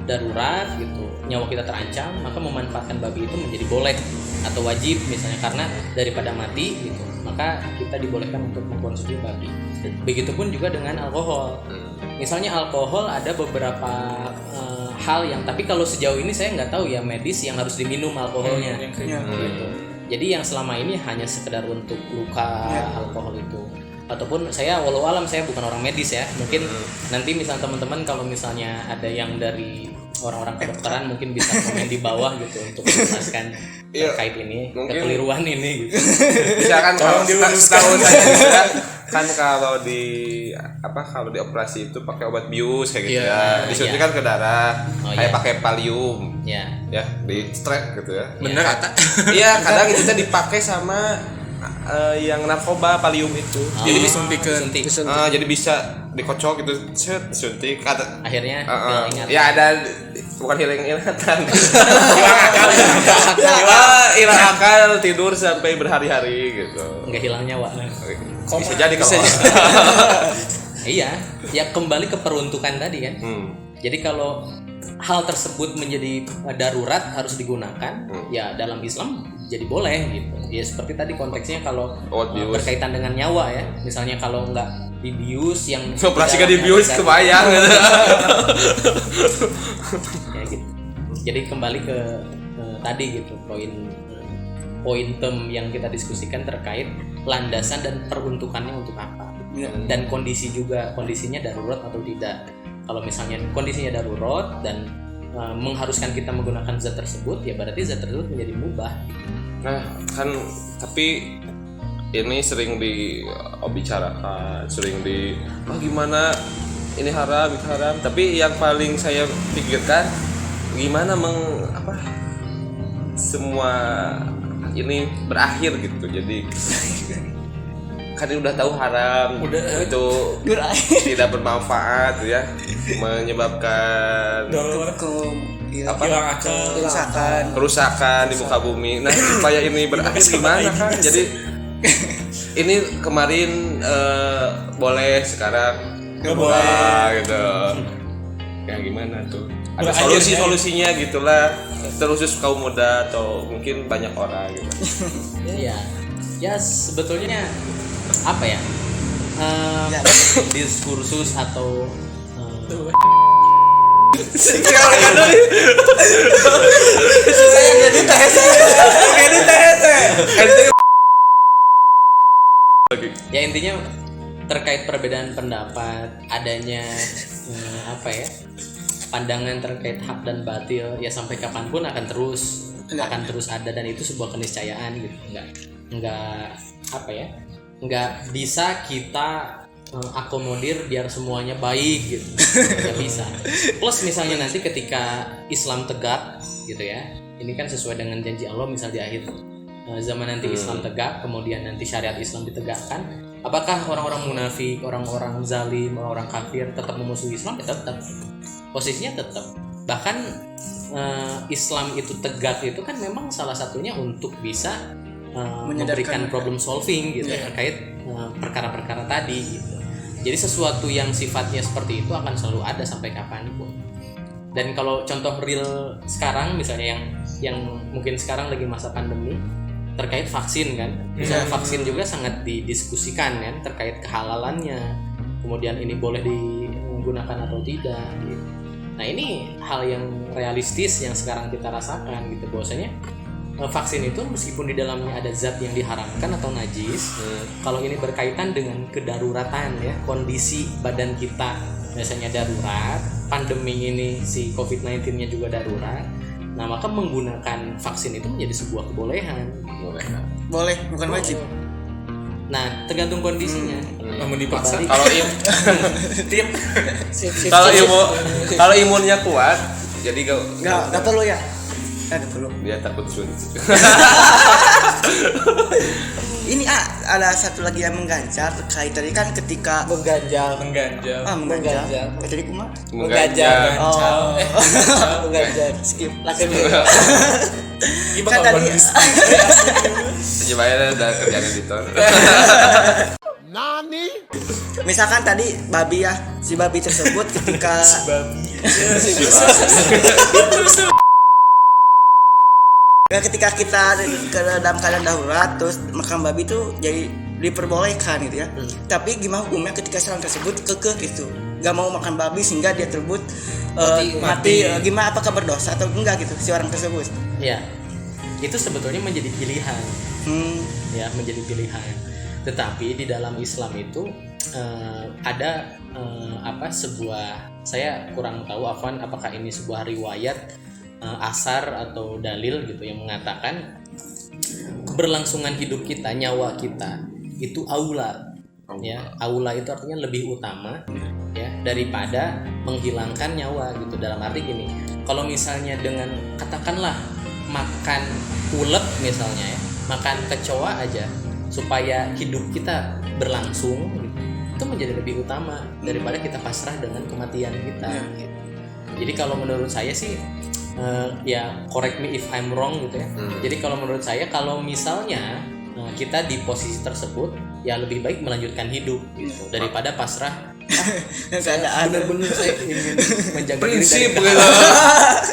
darurat gitu, nyawa kita terancam, maka memanfaatkan babi itu menjadi boleh atau wajib misalnya, karena daripada mati gitu, maka kita dibolehkan untuk mengkonsumsi babi. Begitupun juga dengan alkohol. Misalnya alkohol ada beberapa hal yang, tapi kalau sejauh ini saya nggak tahu ya medis yang harus diminum alkoholnya gitu. Jadi yang selama ini hanya sekedar untuk luka alkohol itu, ataupun saya walau alam saya bukan orang medis ya, mungkin nanti misalnya teman-teman kalau misalnya ada yang dari orang-orang kedokteran mungkin bisa komen di bawah gitu untuk menjelaskan terkait ini kekeliruan ini gitu. Misalkan kalau setahun saja juga kan kalau di operasi itu pakai obat bius kayak gitu ya, disuntikan ke darah kayak pakai Valium ya di strek gitu ya. Bener kata. Iya kadang itu dipakai sama yang narkoba Valium itu. Jadi disuntikan. Jadi bisa dikocok gitu, disuntik. Akhirnya ya ada bukan hilang ingatan. Hilang akal tidur sampai berhari-hari gitu. Nggak hilang nyawa. Bisa jadi kalau Iya, ya kembali ke peruntukan tadi kan. Jadi kalau hal tersebut menjadi darurat harus digunakan, ya dalam Islam jadi boleh gitu. Ya seperti tadi konteksnya kalau berkaitan dengan nyawa ya. Misalnya kalau nggak dibius yang operasi gak dibius kebayang gitu. Ya gitu. Jadi kembali ke tadi gitu poin term yang kita diskusikan terkait landasan dan peruntukannya untuk apa. Dan kondisinya darurat atau tidak. Kalau misalnya kondisinya darurat dan mengharuskan kita menggunakan zat tersebut, ya berarti zat tersebut menjadi mubah. Nah kan tapi ini sering dibicarakan, sering gimana ini haram itu haram. Tapi yang paling saya pikirkan gimana semua ini berakhir gitu. Jadi kan udah tahu haram, itu tidak bermanfaat ya, menyebabkan kerusakan di muka bumi. Nah supaya ini berakhir gimana kan? Jadi ini kemarin boleh, sekarang nggak boleh gitu. Ya gimana tuh? Ada solusinya gitulah. Terkhusus kaum muda atau mungkin banyak orang gitu. Ya sebetulnya apa ya? Diskursus atau ya intinya terkait perbedaan pendapat, adanya pandangan terkait hak dan batil, ya sampai kapanpun akan terus ada, dan itu sebuah keniscayaan gitu. Nggak bisa kita akomodir biar semuanya baik gitu. Nggak bisa. Plus misalnya nanti ketika Islam tegak gitu ya, ini kan sesuai dengan janji Allah, misal di akhir zaman nanti Islam tegak, kemudian nanti syariat Islam ditegakkan, apakah orang-orang munafik, orang-orang zalim, orang kafir tetap memusuhi Islam? Ya tetap, posisinya tetap. Bahkan Islam itu tegak itu kan memang salah satunya untuk bisa memberikan problem solving gitu terkait perkara-perkara tadi gitu. Jadi sesuatu yang sifatnya seperti itu akan selalu ada sampai kapanpun. Dan kalau contoh real sekarang misalnya yang mungkin sekarang lagi masa pandemi terkait vaksin kan, misalnya vaksin juga sangat didiskusikan kan terkait kehalalannya, kemudian ini boleh digunakan atau tidak gitu. Nah ini hal yang realistis yang sekarang kita rasakan gitu, bahwasanya vaksin itu meskipun di dalamnya ada zat yang diharamkan atau najis, kalau ini berkaitan dengan kedaruratan ya, kondisi badan kita biasanya darurat, pandemi ini si COVID-19-nya juga darurat, nah maka menggunakan vaksin itu menjadi sebuah kebolehan. Boleh, bukan wajib. Nah tergantung kondisinya. Namun dipaksa. Kalau imunnya kuat, jadi nggak perlu ya. Nggak perlu. Dia takut suntik. Ini ada satu lagi yang mengganjal terkait tadi kan ketika mengganjal. Tadi kumaha? Mengganjal. Oh. Mengganjal. Skip. Langsung. Kan tadi Sebenarnya udah kerjaan editor. Nani? misalkan tadi babi ya, si babi tersebut ketika ketika kita ke dalam keadaan darurat terus makan babi itu jadi diperbolehkan gitu ya. Tapi gimana hukumnya ketika seorang tersebut kekeh gitu, nggak mau makan babi sehingga dia tersebut mati. Gimana, apakah berdosa atau enggak gitu si orang tersebut? Ya, itu sebetulnya menjadi pilihan. Ya, menjadi pilihan. Tetapi di dalam Islam itu ada sebuah, saya kurang tahu apakah ini sebuah riwayat asar atau dalil gitu yang mengatakan keberlangsungan hidup kita, nyawa kita itu aula. Ya, aula itu artinya lebih utama ya daripada menghilangkan nyawa gitu. Dalam arti gini, kalau misalnya dengan katakanlah makan ulet misalnya ya, makan kecoa aja supaya hidup kita berlangsung gitu, itu menjadi lebih utama daripada kita pasrah dengan kematian kita gitu. Jadi kalau menurut saya sih ya correct me if I'm wrong gitu ya. Jadi kalau menurut saya kalau misalnya kita di posisi tersebut ya lebih baik melanjutkan hidup gitu daripada pasrah. Bener-bener saya ingin menjaga Prinsip diri dari gitu.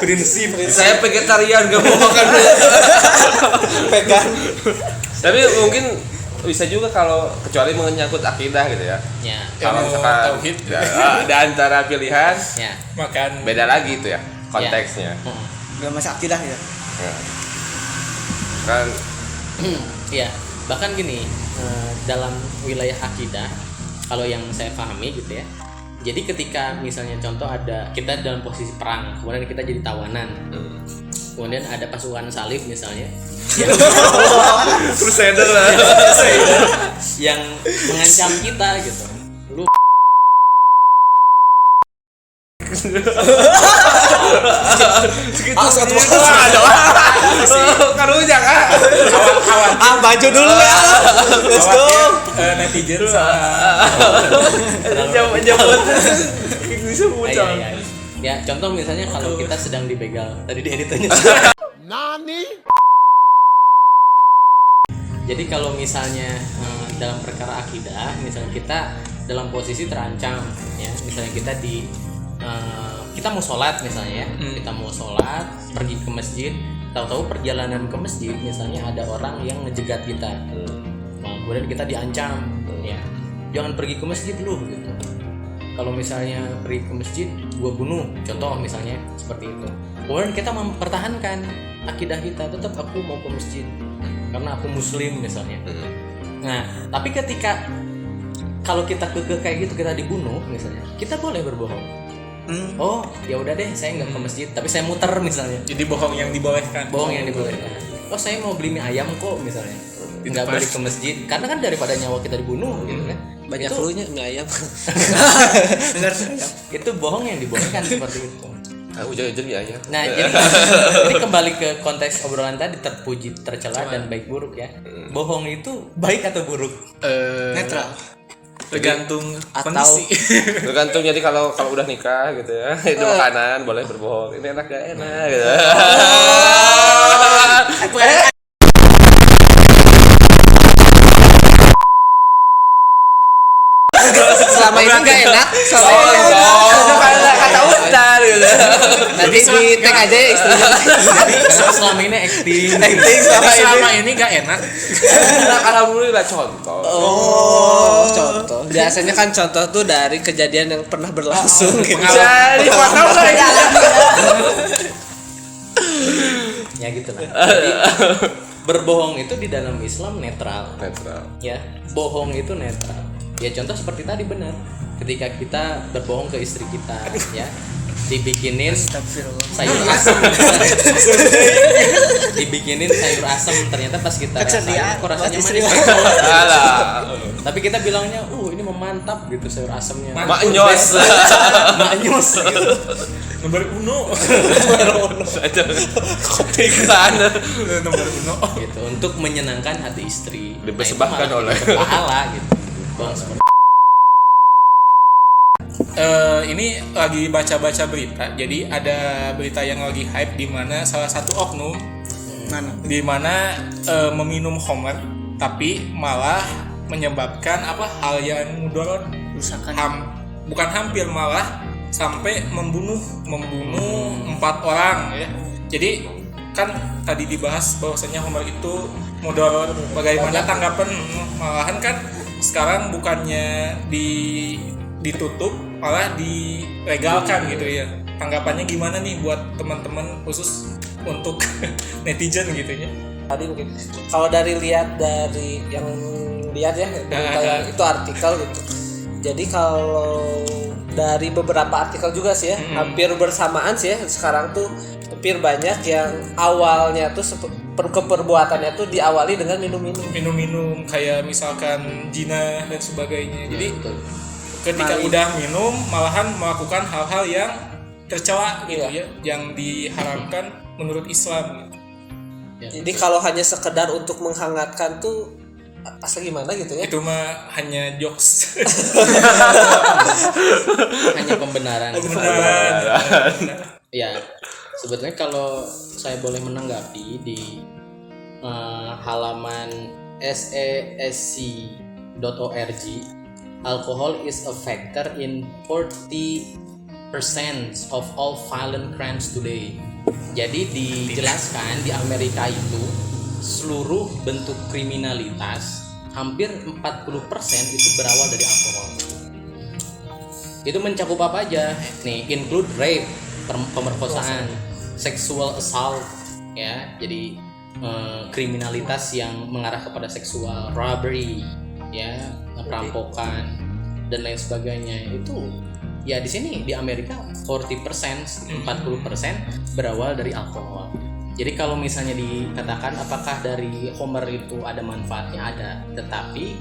prinsip. Saya vegetarian gak mau makan Vegan. tapi mungkin bisa juga kalau kecuali menyangkut akidah gitu ya. Ya, Kalau Ilmu misalkan tauhid. ada antara pilihan ya. Makan beda lagi itu ya konteksnya. Gak masalah akidah ya. Ya. Kan Ya, bahkan gini, dalam wilayah akidah, kalau yang saya pahami gitu ya. Jadi ketika misalnya contoh ada kita dalam posisi perang, kemudian kita jadi tawanan, kemudian ada pasukan salib misalnya, Crusader lah. yang mengancam kita gitu. Lu Karujak ah. Baju dulu ya. Let's go. netizen sama Jawab bisa muncul. Ya, contoh misalnya kalau kita sedang dibegal, tadi dieditnya. Jadi kalau misalnya dalam perkara akidah, misalnya kita dalam posisi terancam, ya, misalnya kita kita mau sholat misalnya, ya, kita mau sholat, pergi ke masjid, tahu-tahu perjalanan ke masjid, misalnya ada orang yang ngejegat kita, nah, kemudian kita diancam, ya, jangan pergi ke masjid lu, gitu. Kalau misalnya pergi ke masjid, gua bunuh, contoh misalnya seperti itu. Kemudian kita mempertahankan akidah kita, tetap aku mau ke masjid karena aku muslim misalnya. Nah, tapi ketika kalau kita kekeh kayak gitu, kita dibunuh misalnya, kita boleh berbohong. Oh, ya udah deh, saya nggak ke masjid, tapi saya muter misalnya. jadi bohong yang dibolehkan. Bohong yang dibolehkan. Oh, saya mau beli mie ayam kok misalnya. Nggak balik ke masjid, karena kan daripada nyawa kita dibunuh gitu kan. Banyak Itu- flu-nya mie ayam. Benar. Itu bohong yang dibolehkan seperti itu. Ujung-ujung ya ya. Nah, jadi ini kembali ke konteks obrolan tadi, terpuji, tercela dan baik buruk ya. Bohong itu baik atau buruk? Netral. Tergantung Atau- kondisi. Tergantung, jadi kalau udah nikah gitu ya, itu makanan boleh berbohong. Ini enak gak enak gitu. Selama ini nggak enak. Kata utar gitu. Nanti di tag aja ya istrinya. Jadi selama ini acting. Selama ini gak enak. Alhamdulillah contoh. Oh, contoh. Biasanya kan contoh tuh dari kejadian yang pernah berlangsung. Gitu. Jadi potong nggak ya? Ya gitu lah. Jadi berbohong itu di dalam Islam netral. Netral. Ya, bohong itu netral. Ya contoh seperti tadi benar. Ketika kita berbohong ke istri kita, ya, dibikinin sayur asam, dibikinin sayur asam, ternyata pas kita rasain kok rasanya manis. Alah. Tapi kita bilangnya, ini memantap gitu sayur asamnya. Maknyos. Maknyos gitu. Nomor uno. Kopi sana. Nomor uno. Gitu untuk menyenangkan hati istri. Dipersembahkan Nah, itu malah oleh- kita pahala gitu. Bang, seperti Ini lagi baca-baca berita. Jadi ada berita yang lagi hype di mana salah satu oknum di mana meminum homer tapi malah menyebabkan hal yang mudarat, bukan hampir, malah sampai membunuh 4 orang ya. Jadi kan tadi dibahas bahwasanya homer itu mudarat. Bagaimana tanggapan, malahan kan sekarang bukannya ditutup malah dilegalkan gitu ya. Tanggapannya gimana nih buat teman-teman, khusus untuk netizen gitu ya? Tadi mungkin kalau dari ya kayak itu artikel gitu. Jadi kalau dari beberapa artikel juga sih ya, hampir bersamaan sih ya, sekarang tuh hampir banyak yang awalnya tuh keperbuatannya tuh diawali dengan Minum-minum kayak misalkan zina dan sebagainya. Jadi ketika udah minum malahan melakukan hal-hal yang tercela gitu ya, yang diharamkan menurut Islam gitu. Jadi kalau hanya sekedar untuk menghangatkan tuh asli gimana gitu ya. Itu mah hanya jokes. Hanya pembenaran. Benar. Ya, sebetulnya kalau saya boleh menanggapi di halaman sesc.org, alcohol is a factor in 40% of all violent crimes today. Jadi dijelaskan di Amerika itu seluruh bentuk kriminalitas hampir 40% itu berawal dari alkohol. Itu mencakup apa aja? Nih, include rape, pemerkosaan, sexual assault, ya. Jadi kriminalitas yang mengarah kepada seksual, robbery, ya, perampokan dan lain sebagainya. Itu ya di sini di Amerika 40% berawal dari alkohol. Jadi kalau misalnya dikatakan apakah dari Homer itu ada manfaatnya, ada, tetapi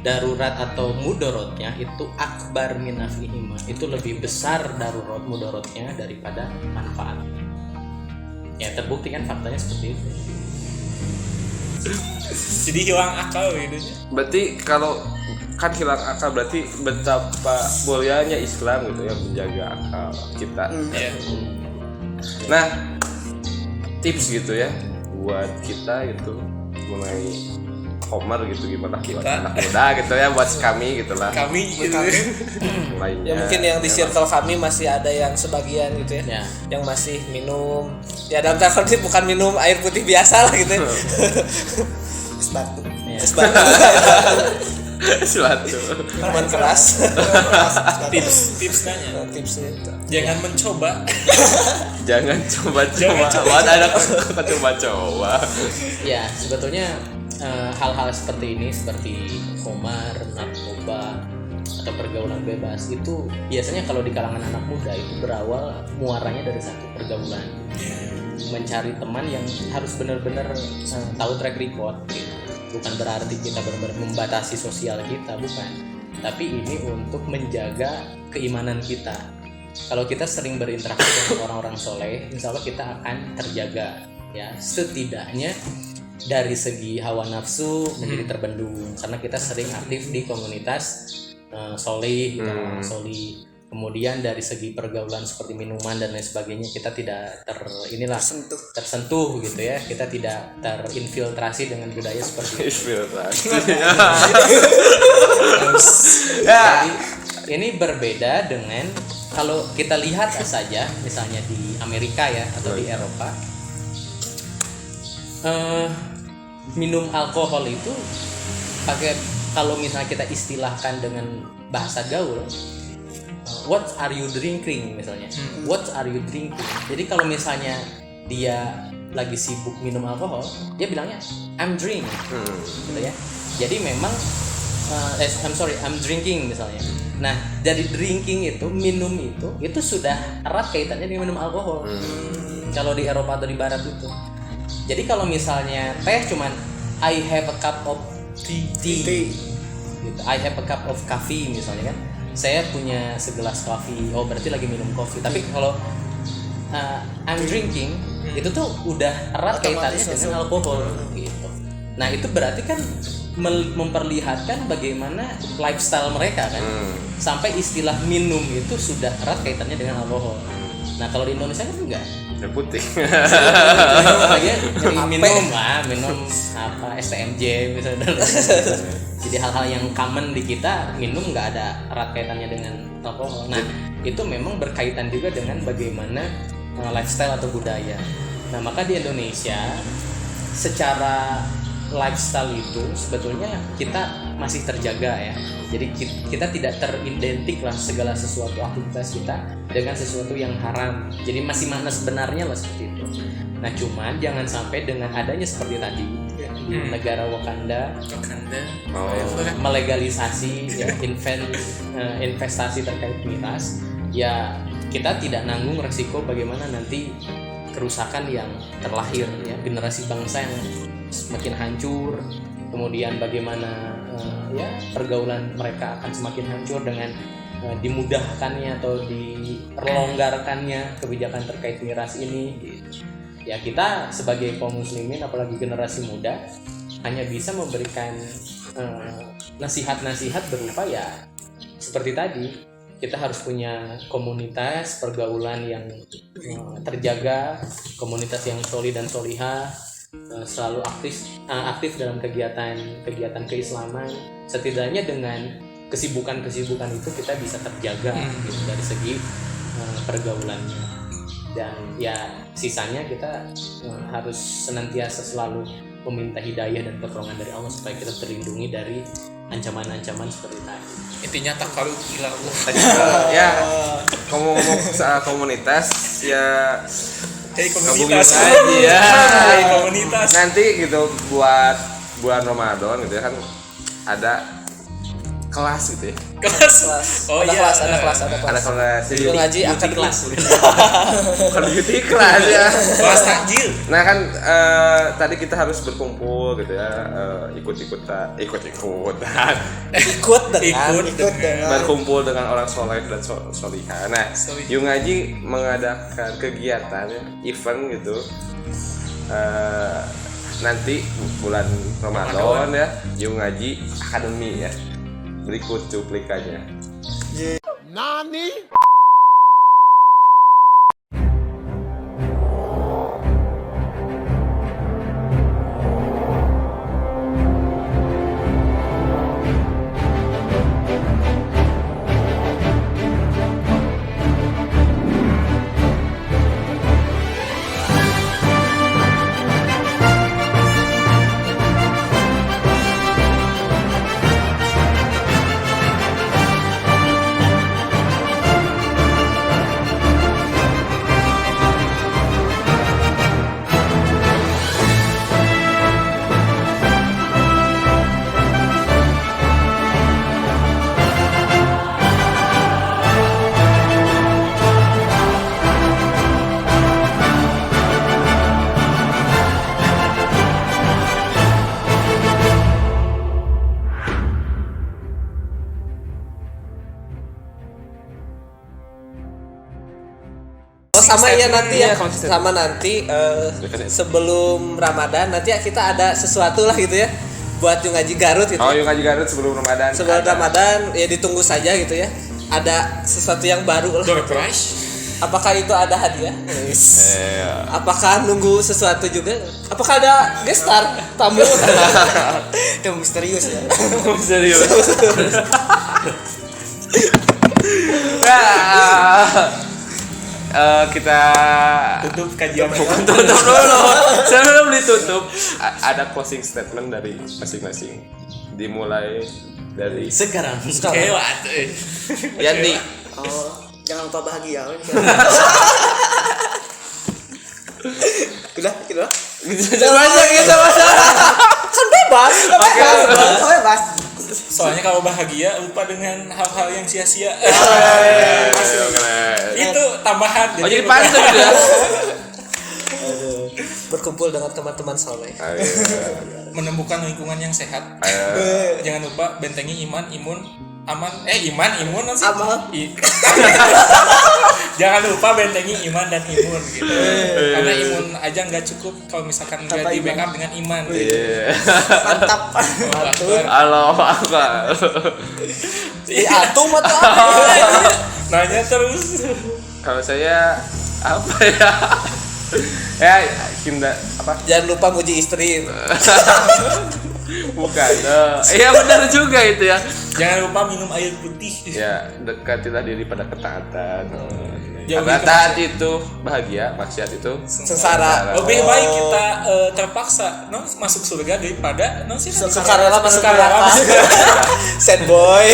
darurat atau mudorotnya itu akbar min nafihima, itu lebih besar darurat mudorotnya daripada manfaat. Ya terbukti kan faktanya seperti itu. Jadi hilang akal gitu. Berarti kalau kan hilang akal berarti betapa mulianya Islam gitu ya, menjaga akal kita. Nah, tips gitu ya buat kita gitu mulai Homer gitu, gimana buat anak muda gitu ya, buat kami gitulah. Kami gitu. Lainnya. Ya mungkin yang di circle kami masih ada yang sebagian gitu ya, yang masih minum. Ya dalam tanda kutip bukan minum air putih biasa lah gitu ya. Es batu. Es batu. Silatu. Minuman keras. Tipsnya Tipsnya itu. jangan mencoba. Jangan coba-coba. Buat ada coba-coba. Ya sebetulnya hal-hal seperti ini, seperti Homer, narkoba atau pergaulan bebas, itu biasanya kalau di kalangan anak muda itu berawal muaranya dari satu pergaulan, mencari teman yang harus benar-benar tahu track record gitu. Bukan berarti kita benar-benar membatasi sosial kita, bukan, tapi ini untuk menjaga keimanan kita. Kalau kita sering berinteraksi dengan orang-orang soleh, insya Allah kita akan terjaga, ya, setidaknya dari segi hawa nafsu menjadi terbendung karena kita sering aktif di komunitas solih, soli. Kemudian dari segi pergaulan seperti minuman dan lain sebagainya kita tidak tersentuh gitu ya, kita tidak terinfiltrasi dengan budaya seperti itu. Jadi ini berbeda dengan kalau kita lihat saja misalnya di Amerika ya atau di Eropa, minum alkohol itu pakai, kalau misalnya kita istilahkan dengan bahasa gaul, what are you drinking misalnya, what are you drinking. Jadi kalau misalnya dia lagi sibuk minum alkohol, dia bilangnya I'm drink, gitu ya. Jadi memang I'm drinking misalnya. Nah dari drinking itu, minum itu sudah erat kaitannya dengan minum alkohol. Kalau di Eropa atau di Barat itu. Jadi kalau misalnya teh cuman I have a cup of tea. Gitu. I have a cup of coffee misalnya kan. Saya punya segelas kopi. Oh berarti lagi minum kopi. Tapi kalau I'm drinking itu tuh udah erat kaitannya dengan alkohol gitu. Nah itu berarti kan memperlihatkan bagaimana lifestyle mereka kan. Sampai istilah minum itu sudah erat kaitannya dengan alkohol. Nah kalau di Indonesia kan enggak. Air putih. minum apa STMJ misalnya. Jadi hal-hal yang common di kita, minum nggak ada erat kaitannya dengan alkohol. Nah itu memang berkaitan juga dengan bagaimana lifestyle atau budaya. Nah maka di Indonesia secara lifestyle itu sebetulnya kita masih terjaga ya. Jadi kita tidak teridentik lah segala sesuatu aktivitas kita dengan sesuatu yang haram. Jadi masih makna sebenarnya lah seperti itu. Nah cuman jangan sampai dengan adanya seperti tadi di negara Wakanda melegalisasi ya, investasi terkait miras, ya kita tidak nanggung resiko bagaimana nanti kerusakan yang terlahir ya, generasi bangsa yang semakin hancur, kemudian bagaimana ya pergaulan mereka akan semakin hancur dengan dimudahkannya atau diperlonggarkannya kebijakan terkait miras ini gitu. Ya kita sebagai kaum muslimin apalagi generasi muda hanya bisa memberikan nasihat-nasihat berupa ya seperti tadi, kita harus punya komunitas pergaulan yang terjaga, komunitas yang solid dan solihah, selalu aktif dalam kegiatan keislaman. Setidaknya dengan kesibukan itu kita bisa terjaga gitu, dari segi pergaulannya. Dan ya sisanya kita harus senantiasa selalu meminta hidayah dan pertolongan dari Allah supaya kita terlindungi dari ancaman-ancaman seperti tadi. Intinya takarub ila Allah. Ya, ngomong soal komunitas ya Hey gabungin komunitas. aja ya. Hey komunitas. Nanti gitu buat bulan Ramadan gitu ya kan ada kelas gitu ya. Kelas. Oh ada iya. kelas. Ada kelas jadi Yung ngaji akan kelas. bukan beauty kelas ya. Kelas takjil. Nah kan tadi kita harus berkumpul gitu ya, ikut-ikutan ikut dengan berkumpul dengan orang soleh dan solihah. Nah, Solihah. Yung Ngaji mengadakan kegiatan ya, event gitu. Nanti bulan Ramadan ya, Yung Ngaji Academy ya. Berikut cuplikannya. Nani? sama ya nanti ya, Iya, konsisten. sama nanti sebelum Ramadan nanti ya kita ada sesuatu lah gitu ya buat Yung Ngaji Garut gitu. Oh, Yung Ngaji Garut sebelum Ramadan. Sebelum ada. Ramadan ya ditunggu saja gitu ya. Ada sesuatu yang baru lah. Door prize. Apakah itu ada hadiah? Iya. Apakah nunggu sesuatu juga? Apakah ada guest star tamu? Itu misterius ya. Serius. Kita Tutup kajian. tutup dulu. Sebelum ditutup ada closing statement dari masing-masing. Dimulai dari Sekarang Kewat. Yandi. Oh, jangan lupa bahagia. Udah. Banyak gitu kan bebas. Bebas. Soalnya kalau bahagia lupa dengan hal-hal yang sia-sia. Keren. Itu tambahan. Oh, jadi pantun gitu ya. Berkumpul dengan teman-teman soleh. Menemukan lingkungan yang sehat. Jangan lupa bentengi iman, imun, aman. Iman sih. Aman. Jangan lupa bentengi iman dan imun gitu. Karena imun aja nggak cukup kalau misalkan nggak Tanpa di backup dengan iman. Iya. Mantap. Halo, apa? Atung atau Nanya terus. Kalau saya apa ya? Ya, Hinda apa? jangan lupa muji istri. Bukan. Iya benar juga itu ya. Jangan lupa minum air putih. Ya, dekatilah diri pada ketaatan. Jauhi Karena taat itu bahagia, maksiat itu Sengsara. Lebih baik kita terpaksa masuk surga daripada Sukarela masuk sukarela neraka. Sad boy.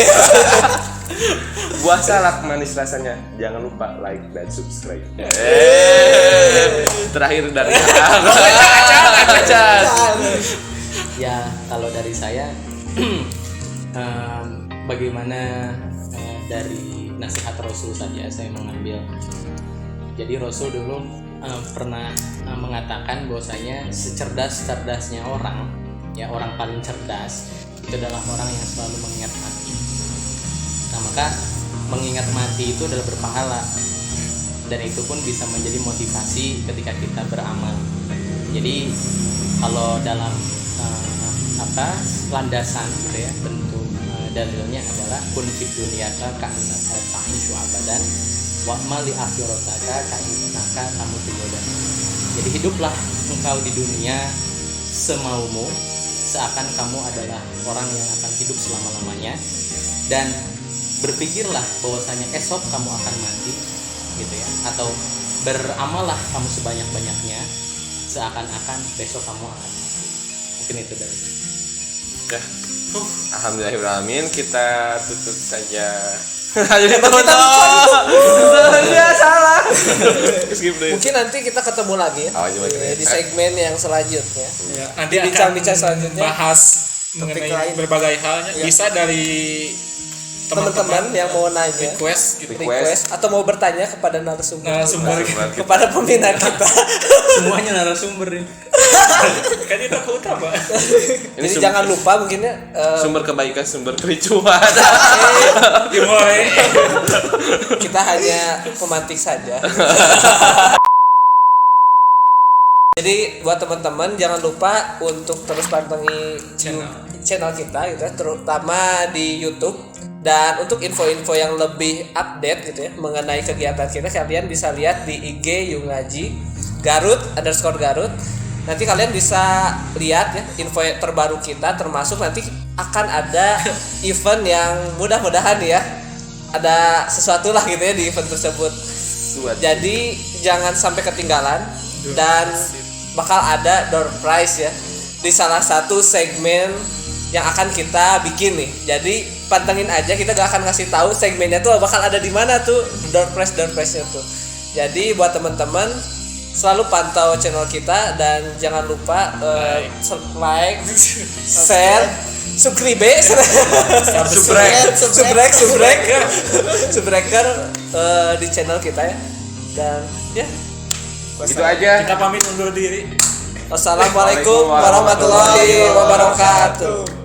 buah salak manis rasanya. Jangan lupa like dan subscribe. Terakhir dari Acan. Ya, kalau dari saya bagaimana dari nasihat Rasul saja saya mengambil. Jadi Rasul dulu pernah mengatakan bahwasanya secerdas-cerdasnya orang, ya orang paling cerdas itu adalah orang yang selalu mengingat mati. Nah, maka mengingat mati itu adalah berpahala dan itu pun bisa menjadi motivasi ketika kita beramal. Jadi kalau dalam maka landasan gitu ya, bentuk dalilnya adalah kun fid dunyaka ka'annaka ta'ishu abadan wa amal li akhirataka ka'annaka tamutu godan. Jadi hiduplah engkau di dunia semaumu, seakan kamu adalah orang yang akan hidup selama-lamanya, dan berpikirlah bahwasanya esok kamu akan mati gitu ya, atau beramallah kamu sebanyak-banyaknya seakan-akan besok kamu akan mati. Mungkin itu dari Ya. Alhamdulillahirrahmanirrahim, kita tutup saja. Jadi kita salah. skip deh. Mungkin nanti kita ketemu lagi ya. Oh, coba kita- Di segmen yang selanjutnya. Ya, nanti Di akan bincang-bincang selanjutnya. bahas Topik mengenai lain. berbagai halnya. Ya. Bisa dari Teman-teman yang mau nanya, request gitu. request atau mau bertanya kepada narasumber, Narasumber kepada pembina kita. semuanya narasumber ini. kan itu aku utama. Ini Jadi jangan lupa mungkin ya sumber kebaikan, sumber kericuhan. Dimulai. kita hanya pemantik saja. Jadi buat teman-teman jangan lupa untuk terus pantengin channel kita gitu ya, terutama di YouTube. Dan untuk info-info yang lebih update gitu ya mengenai kegiatan kita, kalian bisa lihat di IG Yungaji Garut _Garut. Nanti kalian bisa lihat ya info terbaru kita, termasuk nanti akan ada event yang mudah-mudahan ya ada sesuatu lah gitu ya di event tersebut. Jadi jangan sampai ketinggalan, dan bakal ada door prize ya di salah satu segmen yang akan kita bikin nih. Jadi pantengin aja, kita gak akan ngasih tahu segmennya tuh bakal ada di mana tuh door prize-nya tuh. Jadi buat teman-teman selalu pantau channel kita, dan jangan lupa like, share, subscribe, subscriber di channel kita ya. Dan ya Gitu aja. Kita pamit undur diri. wassalamualaikum warahmatullahi wabarakatuh.